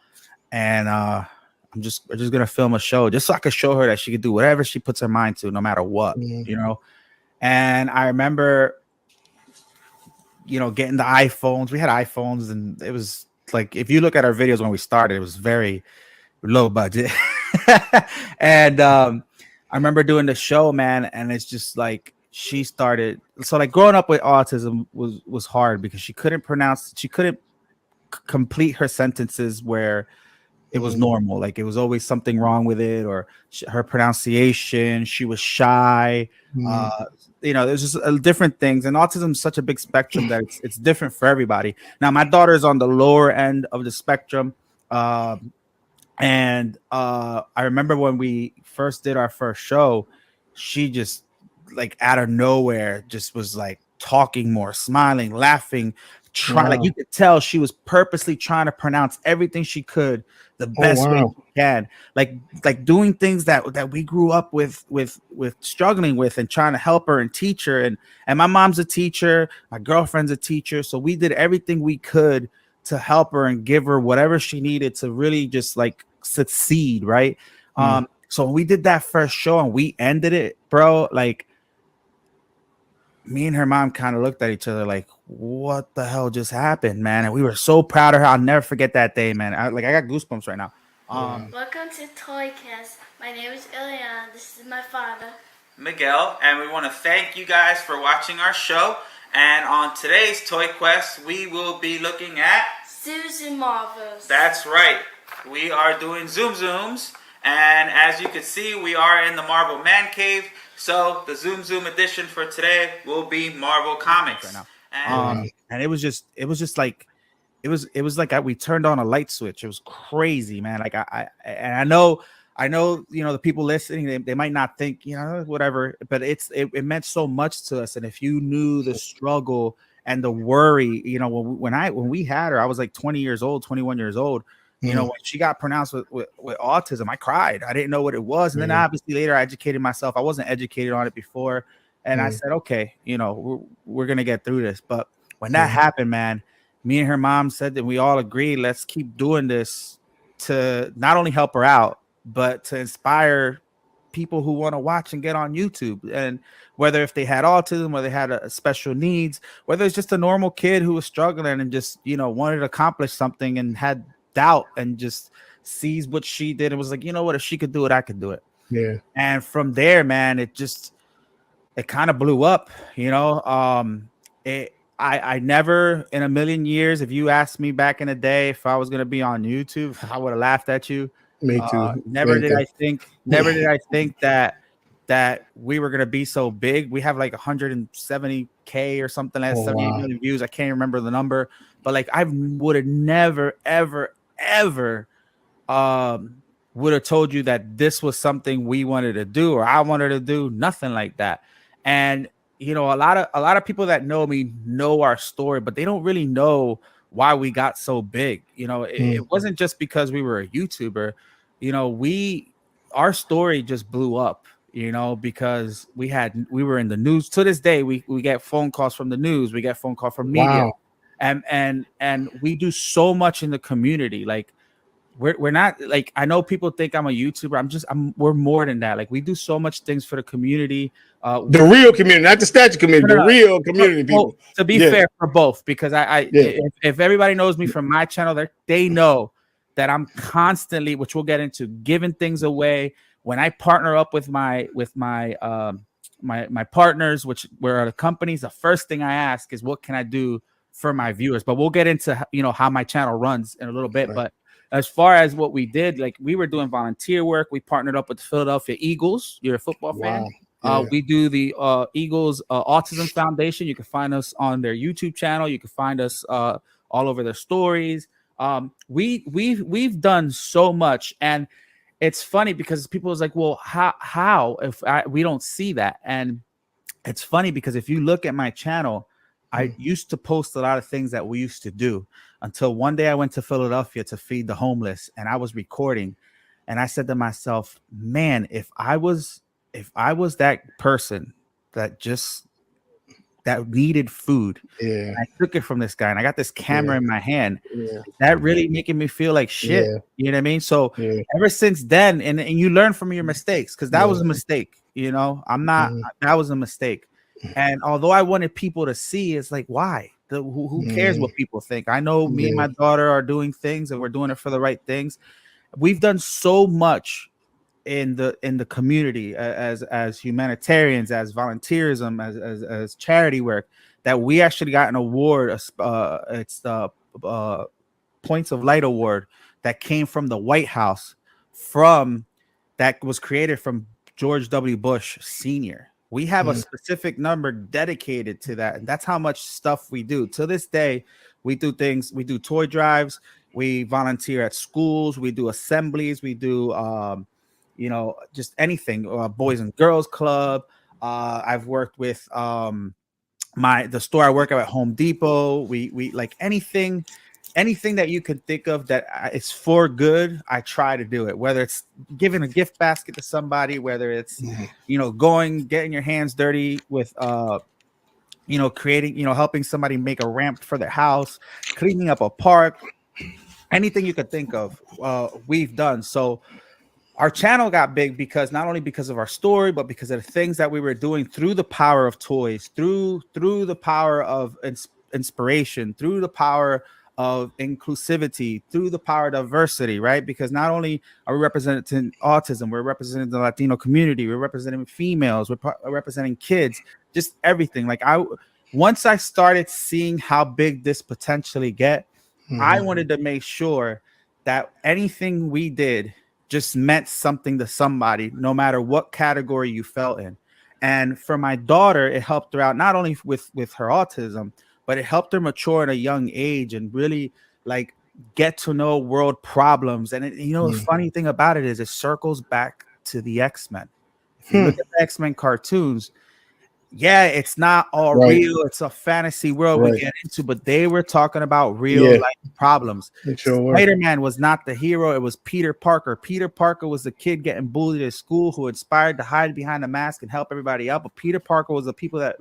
and we're just gonna film a show just so I could show her that she could do whatever she puts her mind to, no matter what, And I remember, getting the iPhones. We had iPhones, and it was like, if you look at our videos when we started, it was very low budget. And I remember doing the show, man, and it's just like she started. So like growing up with autism was hard because she couldn't complete her sentences where it was normal. Like it was always something wrong with it, or her pronunciation. She was shy. There's just different things. And autism is such a big spectrum that it's different for everybody. Now, my daughter is on the lower end of the spectrum. And I remember when we first did our first show, she just like out of nowhere just was like talking more, smiling, laughing, like you could tell she was purposely trying to pronounce everything she could the best way she can, like doing things that we grew up with struggling with, and trying to help her and teach her. And my mom's a teacher, my girlfriend's a teacher, so we did everything we could to help her and give her whatever she needed to really just like succeed, right? So when we did that first show and we ended it, bro, like me and her mom kind of looked at each other like, what the hell just happened, man? And we were so proud of her. I'll never forget that day, man. I got goosebumps right now. Welcome to Toyquest. My name is Ileana. This is my father, Miguel, and we want to thank you guys for watching our show. And on today's Toyquest, we will be looking at Zoos and Marvels. That's right. We are doing Zooms. And as you can see, we are in the Marvel Man Cave. So the Zoom edition for today will be Marvel Comics. Right now. And it was just like, we turned on a light switch. It was crazy, man. Like I know, the people listening, they might not think, whatever, but it meant so much to us. And if you knew the struggle and the worry, when we had her, I was like 20 years old, 21 years old. When she got pronounced with autism, I cried. I didn't know what it was. And then obviously later I educated myself. I wasn't educated on it before. And I said, okay, we're going to get through this. But when that happened, man, me and her mom said that we all agreed, let's keep doing this to not only help her out, but to inspire people who want to watch and get on YouTube, and whether if they had autism, whether they had a special needs, whether it's just a normal kid who was struggling and just, you know, wanted to accomplish something and had doubt and just sees what she did and was like, you know what, if she could do it, I could do it. Yeah. And from there, man, it kind of blew up, you know. I never in a million years, if you asked me back in the day if I was going to be on YouTube, I would have laughed at you. Me too. Never did I think that we were going to be so big. We have like 170K or something like 78 million views. I can't remember the number, but like I would have never, ever, ever would have told you that this was something we wanted to do or I wanted to do. Nothing like that. And you know, a lot of people that know me know our story, but they don't really know why we got so big. You know, it wasn't just because we were a YouTuber. You know, our story just blew up, you know, because we were in the news. To this day, we get phone calls from the news, we get phone calls from media. And we do so much in the community. Like we're not like, I know people think I'm a YouTuber. We're more than that. Like we do so much things for the community. The real community, not the statue community, the real community people. To be fair, for both, because if everybody knows me from my channel, they know that I'm constantly, which we'll get into, giving things away. When I partner up with my partners, which were the companies, the first thing I ask is what can I do for my viewers. But we'll get into, you know, how my channel runs in a little bit. Right. But as far as what we did, like we were doing volunteer work. We partnered up with the Philadelphia Eagles. You're a football fan. Yeah. We do the Eagles Autism Foundation. You can find us on their YouTube channel. You can find us all over their stories. We've done so much, and it's funny because people is like, well, how if we don't see that? And it's funny because if you look at my channel, I used to post a lot of things that we used to do until one day I went to Philadelphia to feed the homeless, and I was recording, and I said to myself, man, if I was that person that needed food, I took it from this guy and I got this camera in my hand, that really making me feel like shit. You know what I mean? So ever since then, and you learn from your mistakes, because that was a mistake, you know. That was a mistake. And although I wanted people to see, it's like, why? Who cares what people think? I know me and my daughter are doing things and we're doing it for the right things. We've done so much in the community as humanitarians, as volunteerism, as charity work, that we actually got an award. It's the Points of Light Award that came from the White House, that was created from George W. Bush Sr. We have a specific number dedicated to that, and that's how much stuff we do. To this day, we do things. We do toy drives. We volunteer at schools. We do assemblies. We do you know, just anything. Boys and Girls Club. I've worked with the store I work at Home Depot. We like anything that you could think of that it's for good. I try to do it, whether it's giving a gift basket to somebody, whether it's you know, getting your hands dirty with you know, creating, you know, helping somebody make a ramp for their house, cleaning up a park, anything you could think of, we've done. So our channel got big because not only because of our story, but because of the things that we were doing through the power of toys, through the power of inspiration, through the power of inclusivity, through the power of diversity, right? Because not only are we representing autism, we're representing the Latino community, we're representing females, we're representing kids, just everything. Like once I started seeing how big this potentially get, I wanted to make sure that anything we did just meant something to somebody, no matter what category you fell in. And for my daughter, it helped her out not only with her autism, but it helped her mature at a young age and really like get to know world problems. And you know, the funny thing about it is it circles back to the X-Men. If you look at the X-Men cartoons, it's not all real. It's a fantasy world we get into, but they were talking about real life problems. Spider-Man was not the hero. It was Peter Parker. Peter Parker was the kid getting bullied at school who inspired to hide behind a mask and help everybody out. But Peter Parker was the people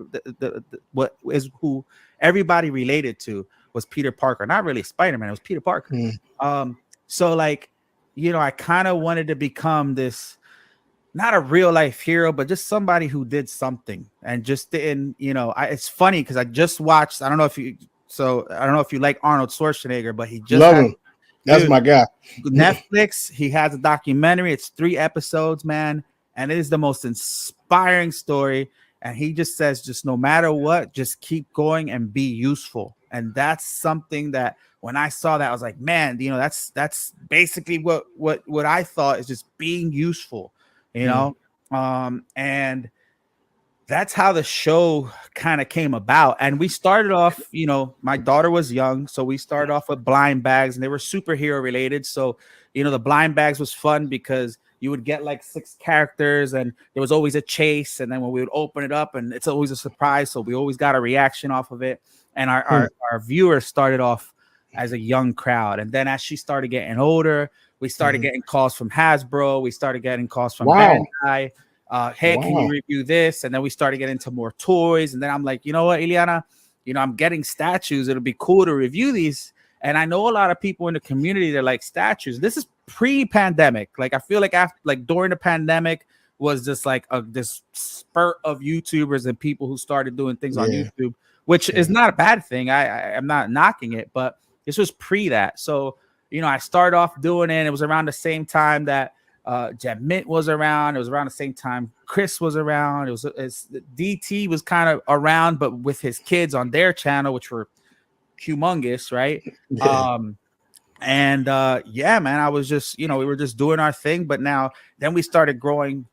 who everybody related to was Peter Parker. Not really Spider-Man. It was Peter Parker. So like, you know, I kind of wanted to become this not a real life hero, but just somebody who did something and just didn't, it's funny because I just watched, I don't know if you like Arnold Schwarzenegger, but he just Love had, him. That's dude, my guy. Netflix, he has a documentary. It's 3 episodes, man, and it is the most inspiring story. And he just says, just no matter what, just keep going and be useful. And that's something that when I saw that, I was like, man, that's basically what I thought is just being useful, and that's how the show kind of came about. And we started off, my daughter was young, so we started off with blind bags, and they were superhero related. So, the blind bags was fun because you would get like 6 characters, and there was always a chase. And then when we would open it up, and it's always a surprise, so we always got a reaction off of it. And our viewers started off as a young crowd, and then as she started getting older, we started getting calls from Hasbro, we started getting calls from Bandai. Hey, can you review this? And then we started getting into more toys. And then I'm like, you know what, Ileana, I'm getting statues. It'll be cool to review these. And I know a lot of people in the community that like statues. This is pre-pandemic. Like, I feel like during the pandemic was just like this spurt of YouTubers and people who started doing things on YouTube, which is not a bad thing. I'm not knocking it, but this was pre that. So, I started off doing it. It was around the same time that Jem Mint was around. It was around the same time Chris was around. DT was kind of around, but with his kids on their channel, which were humongous, right? Man, I was just, we were just doing our thing. But then we started growing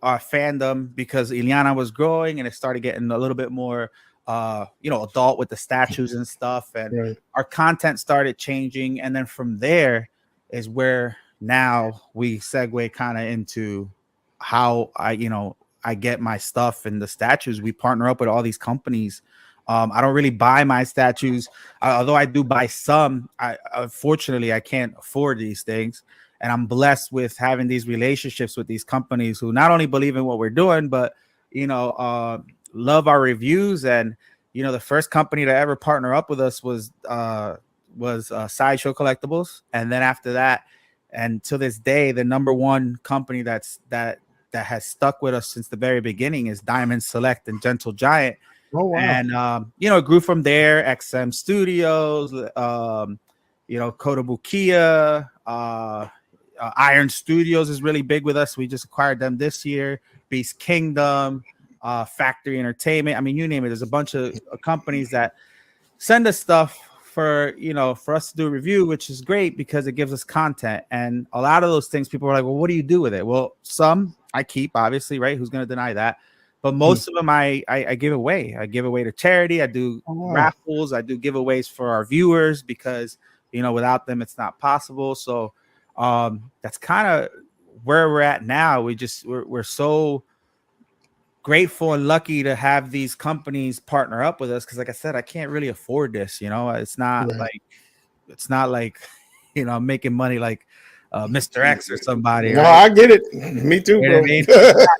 our fandom because Ileana was growing, and it started getting a little bit more adult with the statues and stuff, and our content started changing. And then from there is where now we segue kind of into how I get my stuff and the statues. We partner up with all these companies. I don't really buy my statues, although I do buy some. Unfortunately, I can't afford these things, and I'm blessed with having these relationships with these companies who not only believe in what we're doing, but love our reviews. And the first company to ever partner up with us was Sideshow Collectibles, and then after that, and to this day, the number one company that has stuck with us since the very beginning is Diamond Select and Gentle Giant. Oh, wow. And it grew from there. XM Studios, Kotobukiya, Iron Studios is really big with us. We just acquired them this year. Beast Kingdom, Factory Entertainment. I mean, you name it. There's a bunch of companies that send us stuff for us to do a review, which is great because it gives us content. And a lot of those things, people are like, well, what do you do with it? Well, some I keep, obviously, right? Who's going to deny that? But most of them I give away. I give away to charity. I do raffles. I do giveaways for our viewers because without them it's not possible. So that's kind of where we're at now. We're so grateful and lucky to have these companies partner up with us because, like I said, I can't really afford this. It's not like I'm making money like Mr. X or somebody. No, right? I get it. Me too, bro. I mean?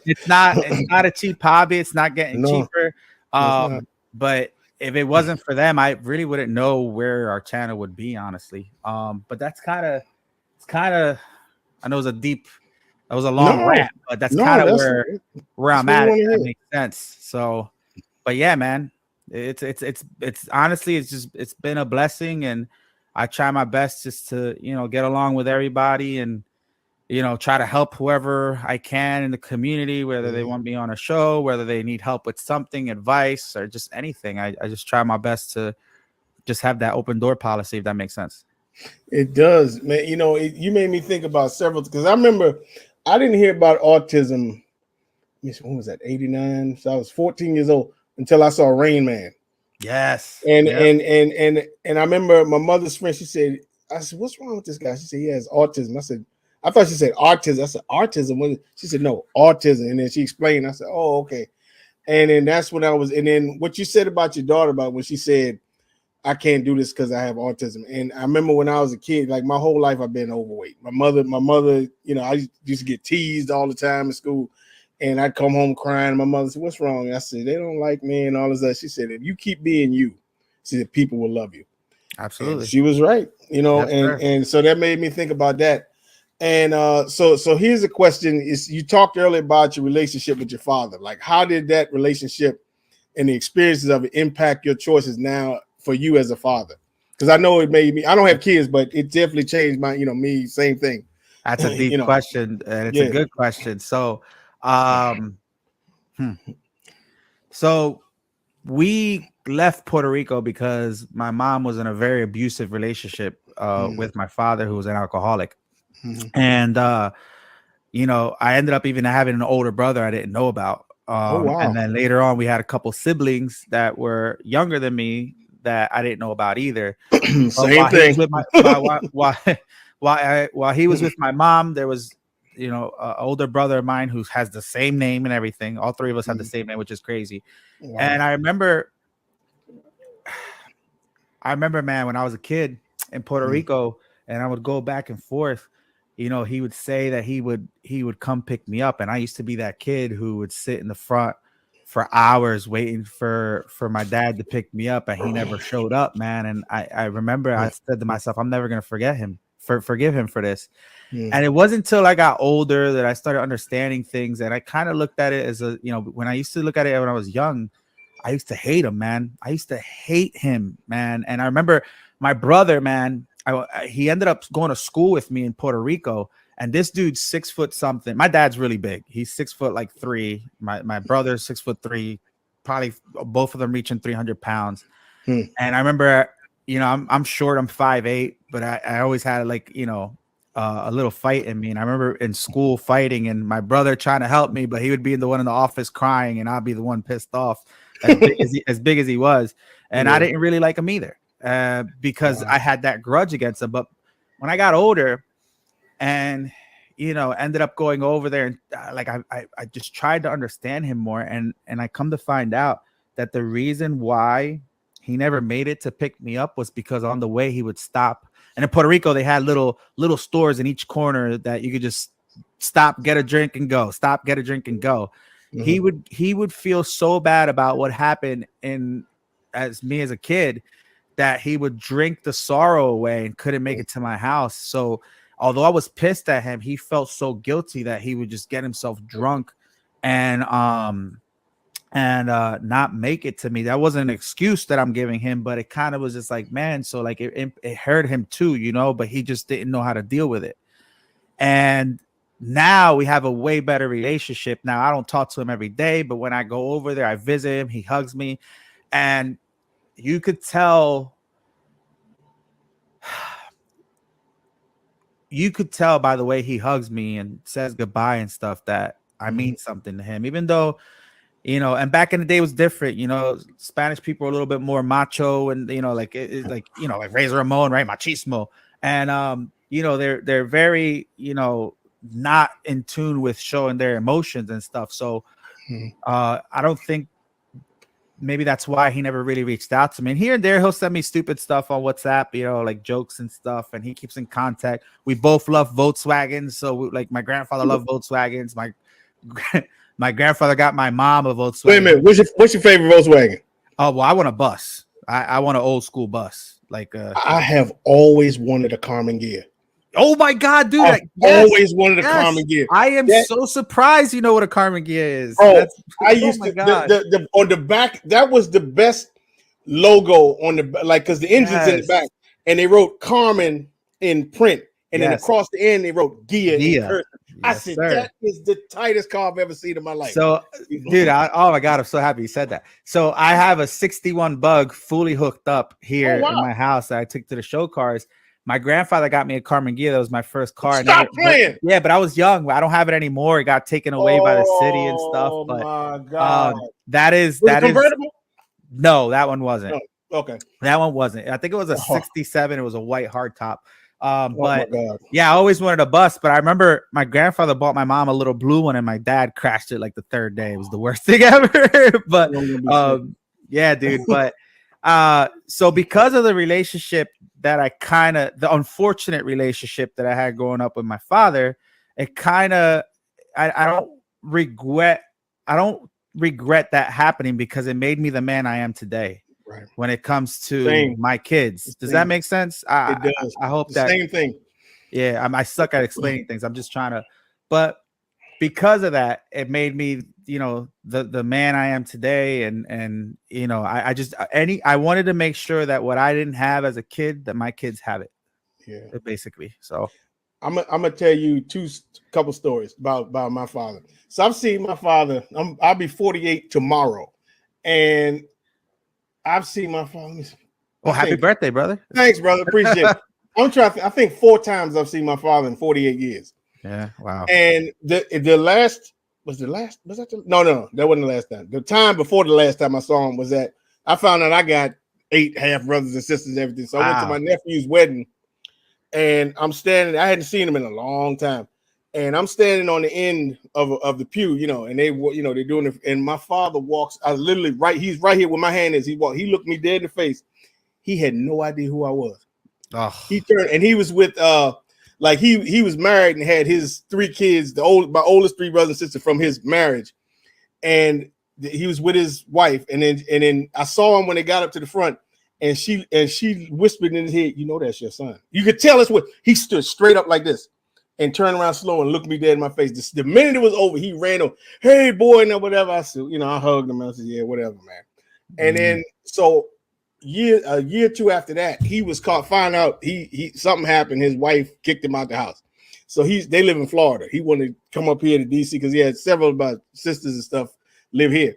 It's not a cheap hobby. It's not getting cheaper. But if it wasn't for them, I really wouldn't know where our channel would be, honestly. But that's kind of I know that was a long rant, but that's kind of where I'm at. If that makes sense. So, but yeah, man, it's honestly, it's been a blessing, and I try my best just to get along with everybody and try to help whoever I can in the community, whether they want me on a show, whether they need help with something, advice, or just anything. I just try my best to just have that open door policy, if that makes sense. It does, man. You made me think about several, because I remember I didn't hear about autism. When was that? 89. So I was 14 years old until I saw Rain Man. Yes. And I remember my mother's friend. I said, "What's wrong with this guy?" She said, "He has autism." I thought she said autism. I said, "Autism?" She said, "No, autism." And then she explained. I said, "Oh, okay." And then that's when I was. And then what you said about your daughter, about when she said, "I can't do this because I have autism." And I remember when I was a kid, like my whole life, I've been overweight. My mother, I used to get teased all the time in school, and I'd come home crying. My mother said, "What's wrong?" I said, "They don't like me," and all of that. She said, "If you keep being you, she said, people will love you." Absolutely. And she was right, Yes, and so that made me think about that. And so here's a question: is you talked earlier about your relationship with your father? Like, how did that relationship and the experiences of it impact your choices now for you as a father? Because I know it made me. I don't have kids, but it definitely changed my. Me, same thing. That's a deep question, and it's a Yeah. good question. So, so we left Puerto Rico because my mom was in a very abusive relationship with my father, who was an alcoholic. And I ended up even having an older brother I didn't know about. And then later on, we had a couple siblings that were younger than me that I didn't know about either. Same thing. While he was with my mom, there was an older brother of mine who has the same name and everything. All three of us had the same name, which is crazy. Wow. And I remember, man, when I was a kid in Puerto Rico, and I would go back and forth, he would say that he would come pick me up, and I used to be that kid who would sit in the front for hours waiting for my dad to pick me up, and he never showed up, man. And I remember I said to myself, I'm never gonna forgive him for this. And it wasn't until I got older that I started understanding things, and I kind of looked at it as when I used to look at it when I was young, I used to hate him, man. I used to hate him, man. And I remember my brother, man, he ended up going to school with me in Puerto Rico. And this dude's 6 foot something. My dad's really big. He's 6 foot like 3. My brother's 6'3", probably both of them reaching 300 pounds. And I remember, I'm short, I'm 5'8", but I always had like, a little fight in me. And I remember in school fighting and my brother trying to help me, but he would be the one in the office crying and I'd be the one pissed off as big as he was. And I didn't really like him either because I had that grudge against him. But when I got older and, ended up going over there and I just tried to understand him more. And I come to find out that the reason why he never made it to pick me up was because on the way he would stop. And in Puerto Rico, they had little stores in each corner that you could just stop, get a drink and go, stop, get a drink and go. He would feel so bad about what happened as a kid that he would drink the sorrow away and couldn't make it to my house. So although I was pissed at him, he felt so guilty that he would just get himself drunk and not make it to me. That wasn't an excuse that I'm giving him, but it kind of was just like, man, so like it hurt him too, but he just didn't know how to deal with it. And now we have a way better relationship. Now I don't talk to him every day, but when I go over there, I visit him, he hugs me, and you could tell by the way he hugs me and says goodbye and stuff that I mean something to him, even though and back in the day it was different. Spanish people are a little bit more macho and like Razor Ramon, right? Machismo. And they're very not in tune with showing their emotions and stuff. So I don't think maybe that's why he never really reached out to me. And here and there he'll send me stupid stuff on WhatsApp, like jokes and stuff, and he keeps in contact. We both love Volkswagens, so my grandfather loved Volkswagens. My grandfather got my mom a Volkswagen. Wait a minute. What's your favorite Volkswagen? Oh, well, I want a bus. I want an old school bus. I have always wanted a Carmen Ghia. Oh my God, dude! Always wanted a Carmen Ghia. I am so surprised. You know what a Carmen Ghia is? Oh, I used to. On the back, that was the best logo on the because the engine's in the back, and they wrote Carmen in print, and then across the end they wrote Ghia in cursive. I said, that is the tightest car I've ever seen in my life. So, dude, oh my God, I'm so happy you said that. So I have a 61 Bug fully hooked up here in my house that I took to the show cars. My grandfather got me a Carmen Ghia. That was my first car. Stop playing. But I was young. I don't have it anymore. It got taken away by the city and stuff. But my God. that is convertible? No, that one wasn't. Oh, okay. That one wasn't. I think it was a 67. It was a white hardtop. But yeah, I always wanted a bus, but I remember my grandfather bought my mom a little blue one and my dad crashed it like the third day. It was the worst thing ever. But yeah, dude. But so because of the relationship that the unfortunate relationship that I had growing up with my father, it I don't regret that happening because it made me the man I am today. Right. When it comes to my kids. Does that make sense? It does. I hope the same thing. Yeah, I suck at explaining things. I'm just trying to, but because of that, it made me, the man I am today. And I just I wanted to make sure that what I didn't have as a kid, that my kids have it. Yeah. Basically. So I'm gonna tell you couple stories about my father. So I've seen my father. I'll be 48 tomorrow, and I've seen my father. well, happy birthday, brother. Thanks, brother. Appreciate it. I'm trying to I think 4 times I've seen my father in 48 years. Yeah, wow. And the last was that no, that wasn't the last time. The time before the last time I saw him was that I found out I got 8 half brothers and sisters and everything. So I went to my nephew's wedding, and I'm standing. I hadn't seen him in a long time, and I'm standing on the end of the pew, and they're doing it. And my father walks. I literally he's right here where my hand is. He looked me dead in the face. He had no idea who I was. Oh. He turned, and he was with he was married and had his 3 kids, my oldest 3 brothers and sisters from his marriage, and he was with his wife. And then I saw him when they got up to the front, and she whispered in his head, that's your son. You could tell us what he stood straight up like this and turned around slow and looked me dead in my face. The minute it was over, he ran over, hey boy, and whatever. I said, I hugged him. I said, yeah, whatever, man. And then so a year or 2 after that, he was caught. Find out he something happened. His wife kicked him out the house. So they live in Florida. He wanted to come up here to DC because he had several of my sisters and stuff live here.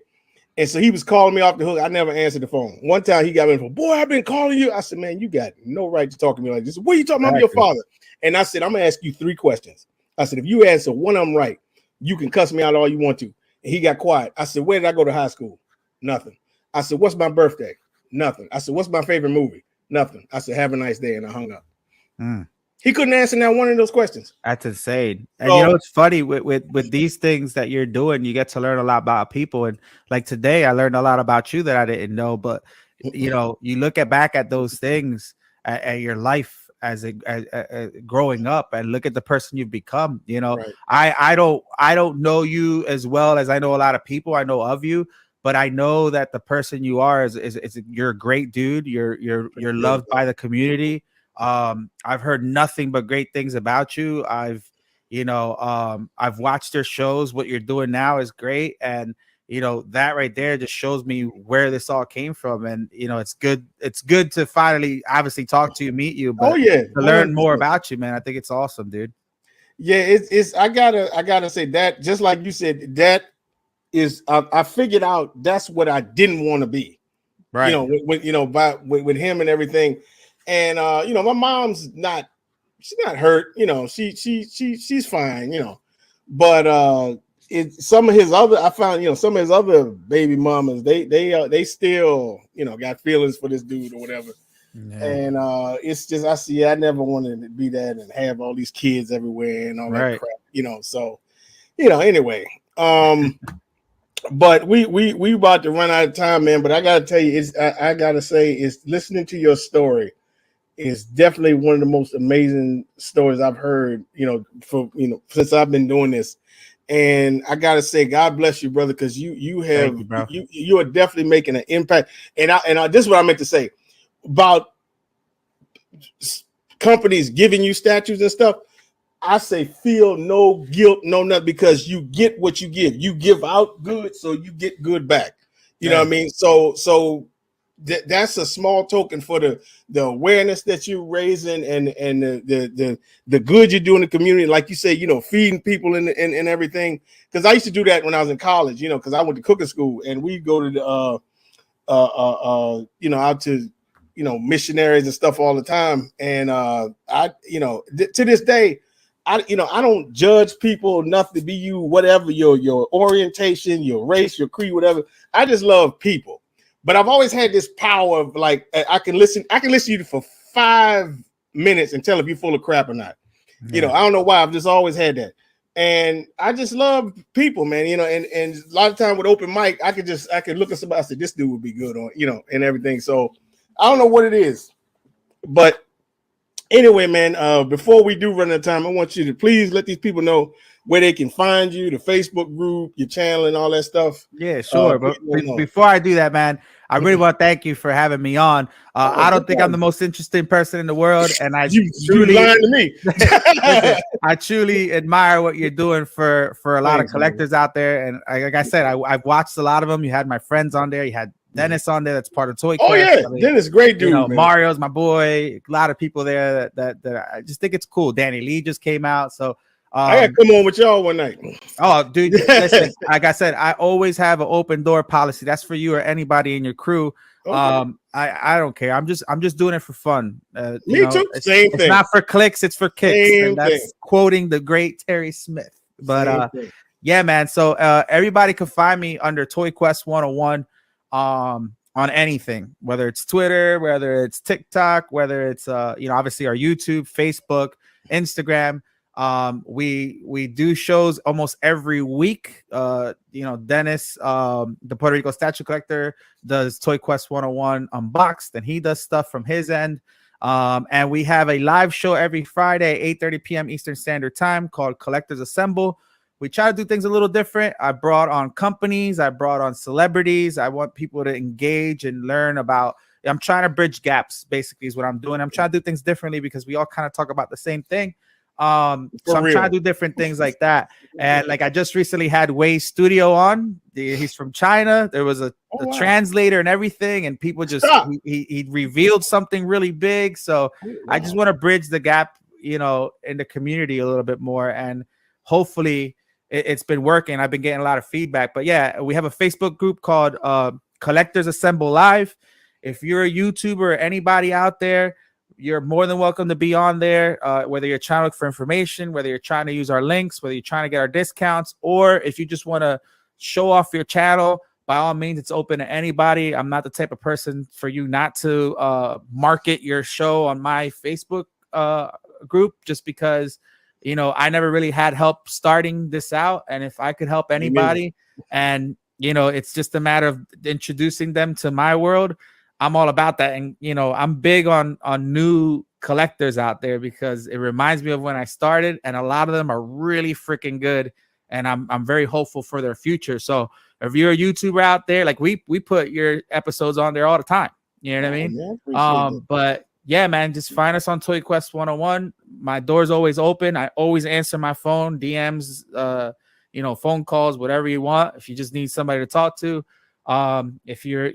And so he was calling me off the hook. I never answered the phone. One time he got me for, boy, I've been calling you. I said, man, you got no right to talk to me like this. What are you talking about your father? And I said, I'm gonna ask you 3 questions. I said, if you answer one of them right, you can cuss me out all you want to. And he got quiet. I said, where did I go to high school? Nothing. I said, what's my birthday? Nothing. I said, what's my favorite movie? Nothing. I said, have a nice day. And I hung up. He couldn't answer now one of those questions. That's insane. And it's funny with these things that you're doing, you get to learn a lot about people. And like today, I learned a lot about you that I didn't know. But you look back at those things at your life as growing up, and look at the person you've become. Right. I don't know you as well as I know a lot of people. I know of you, but I know that the person you are is you're a great dude. You're loved by the community. I've heard nothing but great things about you. I've watched their shows. What you're doing now is great. And, that right there just shows me where this all came from. And, it's good. It's good to finally obviously talk to you, meet you, but to learn more about you, man. I think it's awesome, dude. Yeah. I gotta say that, just like you said, that is, I figured out that's what I didn't want to be, right? With him and everything. And my mom's she's not hurt, she's fine, but some of his other, I found, some of his other baby mamas, they still, got feelings for this dude or whatever. Yeah. And it's just, I never wanted to be that and have all these kids everywhere and all that crap, so anyway, but we about to run out of time, man. But I gotta tell you, I gotta say, is listening to your story is definitely one of the most amazing stories I've heard, since I've been doing this. And I gotta say, God bless you, brother, because you are definitely making an impact. And this is what I meant to say about companies giving you statues and stuff. I say feel no guilt, no nothing, because you get what you give. You give out good, so you get good back. You know what I mean? So that's a small token for the awareness that you're raising and the good you do in the community. Like you say, feeding people and everything. Because I used to do that when I was in college, because I went to cooking school, and we go to the out to missionaries and stuff all the time. And to this day, I don't judge people, nothing, be you, whatever your orientation, your race, your creed, whatever. I just love people. But I've always had this power of, like, I can listen to you for 5 minutes and tell if you're full of crap or not. I don't know why. I've just always had that. And I just love people, man, and a lot of time with open mic, I can look at somebody, I said, this dude would be good on, and everything. So I don't know what it is, but Anyway, man, before we do run out of time, I want you to please let these people know where they can find you, the Facebook group, your channel, and all that stuff. Yeah, sure. But before I do that, man, I really want to thank you for having me on. I don't think I'm the most interesting person in the world, and I you truly lying to me. listen, I truly admire what you're doing for a lot of collectors out there. And like I said, I've watched a lot of them. You had my friends on there. You had Dennis on there. That's part of Toyquest. Oh yeah, Dennis, great dude. Man. Mario's my boy. A lot of people there that I just think it's cool. Danny Lee just came out, so. I gotta come on with y'all one night. Oh, dude, listen, like I said, I always have an open door policy. That's for you or anybody in your crew. Okay. I don't care. I'm just doing it for fun. Me too. Same thing. It's not for clicks, it's for kicks. And that's quoting the great Terry Smith. But yeah, man. So everybody can find me under Toyquest 101 on anything, whether it's Twitter, whether it's TikTok, whether it's obviously our YouTube, Facebook, Instagram. We do shows almost every week. Dennis, the Puerto Rico statue collector, does Toyquest 101 unboxed, and he does stuff from his end. And we have a live show every Friday, 8:30 p.m. Eastern Standard Time, called Collectors Assemble. We try to do things a little different. I brought on companies, I brought on celebrities. I want people to engage and learn about. I'm trying to bridge gaps, basically, is what I'm doing. I'm trying to do things differently because we all kind of talk about the same thing. So I'm trying to do different things like that. And like I just recently had Way's Studio on. He's from China. There was a translator and everything, and people just he revealed something really big. So I just want to bridge the gap, in the community a little bit more, and hopefully it's been working. I've been getting a lot of feedback. But yeah, we have a Facebook group called Collectors Assemble Live. If you're a YouTuber or anybody out there, you're more than welcome to be on there, whether you're trying to look for information, whether you're trying to use our links, whether you're trying to get our discounts, or if you just want to show off your channel, by all means, it's open to anybody. I'm not the type of person for you not to market your show on my Facebook group, just because, I never really had help starting this out. And if I could help anybody and, it's just a matter of introducing them to my world, I'm all about that. And, I'm big on new collectors out there because it reminds me of when I started, and a lot of them are really freaking good. And I'm very hopeful for their future. So if you're a YouTuber out there, like we put your episodes on there all the time. You know what I mean? But yeah, man, just find us on Toyquest 101. My door's always open. I always answer my phone, DMs, phone calls, whatever you want. If you just need somebody to talk to, if you're,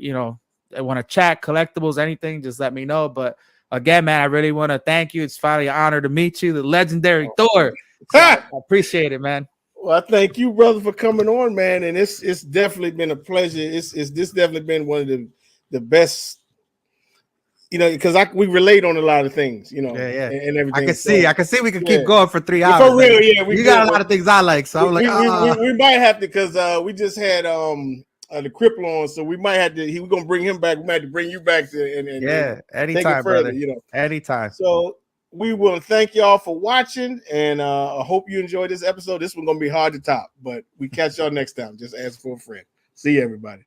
I want to chat, collectibles, anything, just let me know. But again, man, I really want to thank you. It's finally an honor to meet you, the legendary Thor. So I appreciate it, man. Well, I thank you, brother, for coming on, man. And it's definitely been a pleasure. This definitely been one of the best, because we relate on a lot of things, and everything. I can see we could keep going for 3 hours. For real, yeah. You got a lot of things I like, so I'm like, we might have to, because we just had the cripple on, so we might have to. We're gonna bring him back. We might have to bring you back to and anytime, further, brother. Anytime. So we will thank y'all for watching, and I hope you enjoyed this episode. This one's gonna be hard to top, but we catch y'all next time. Just ask for a friend. See you, everybody.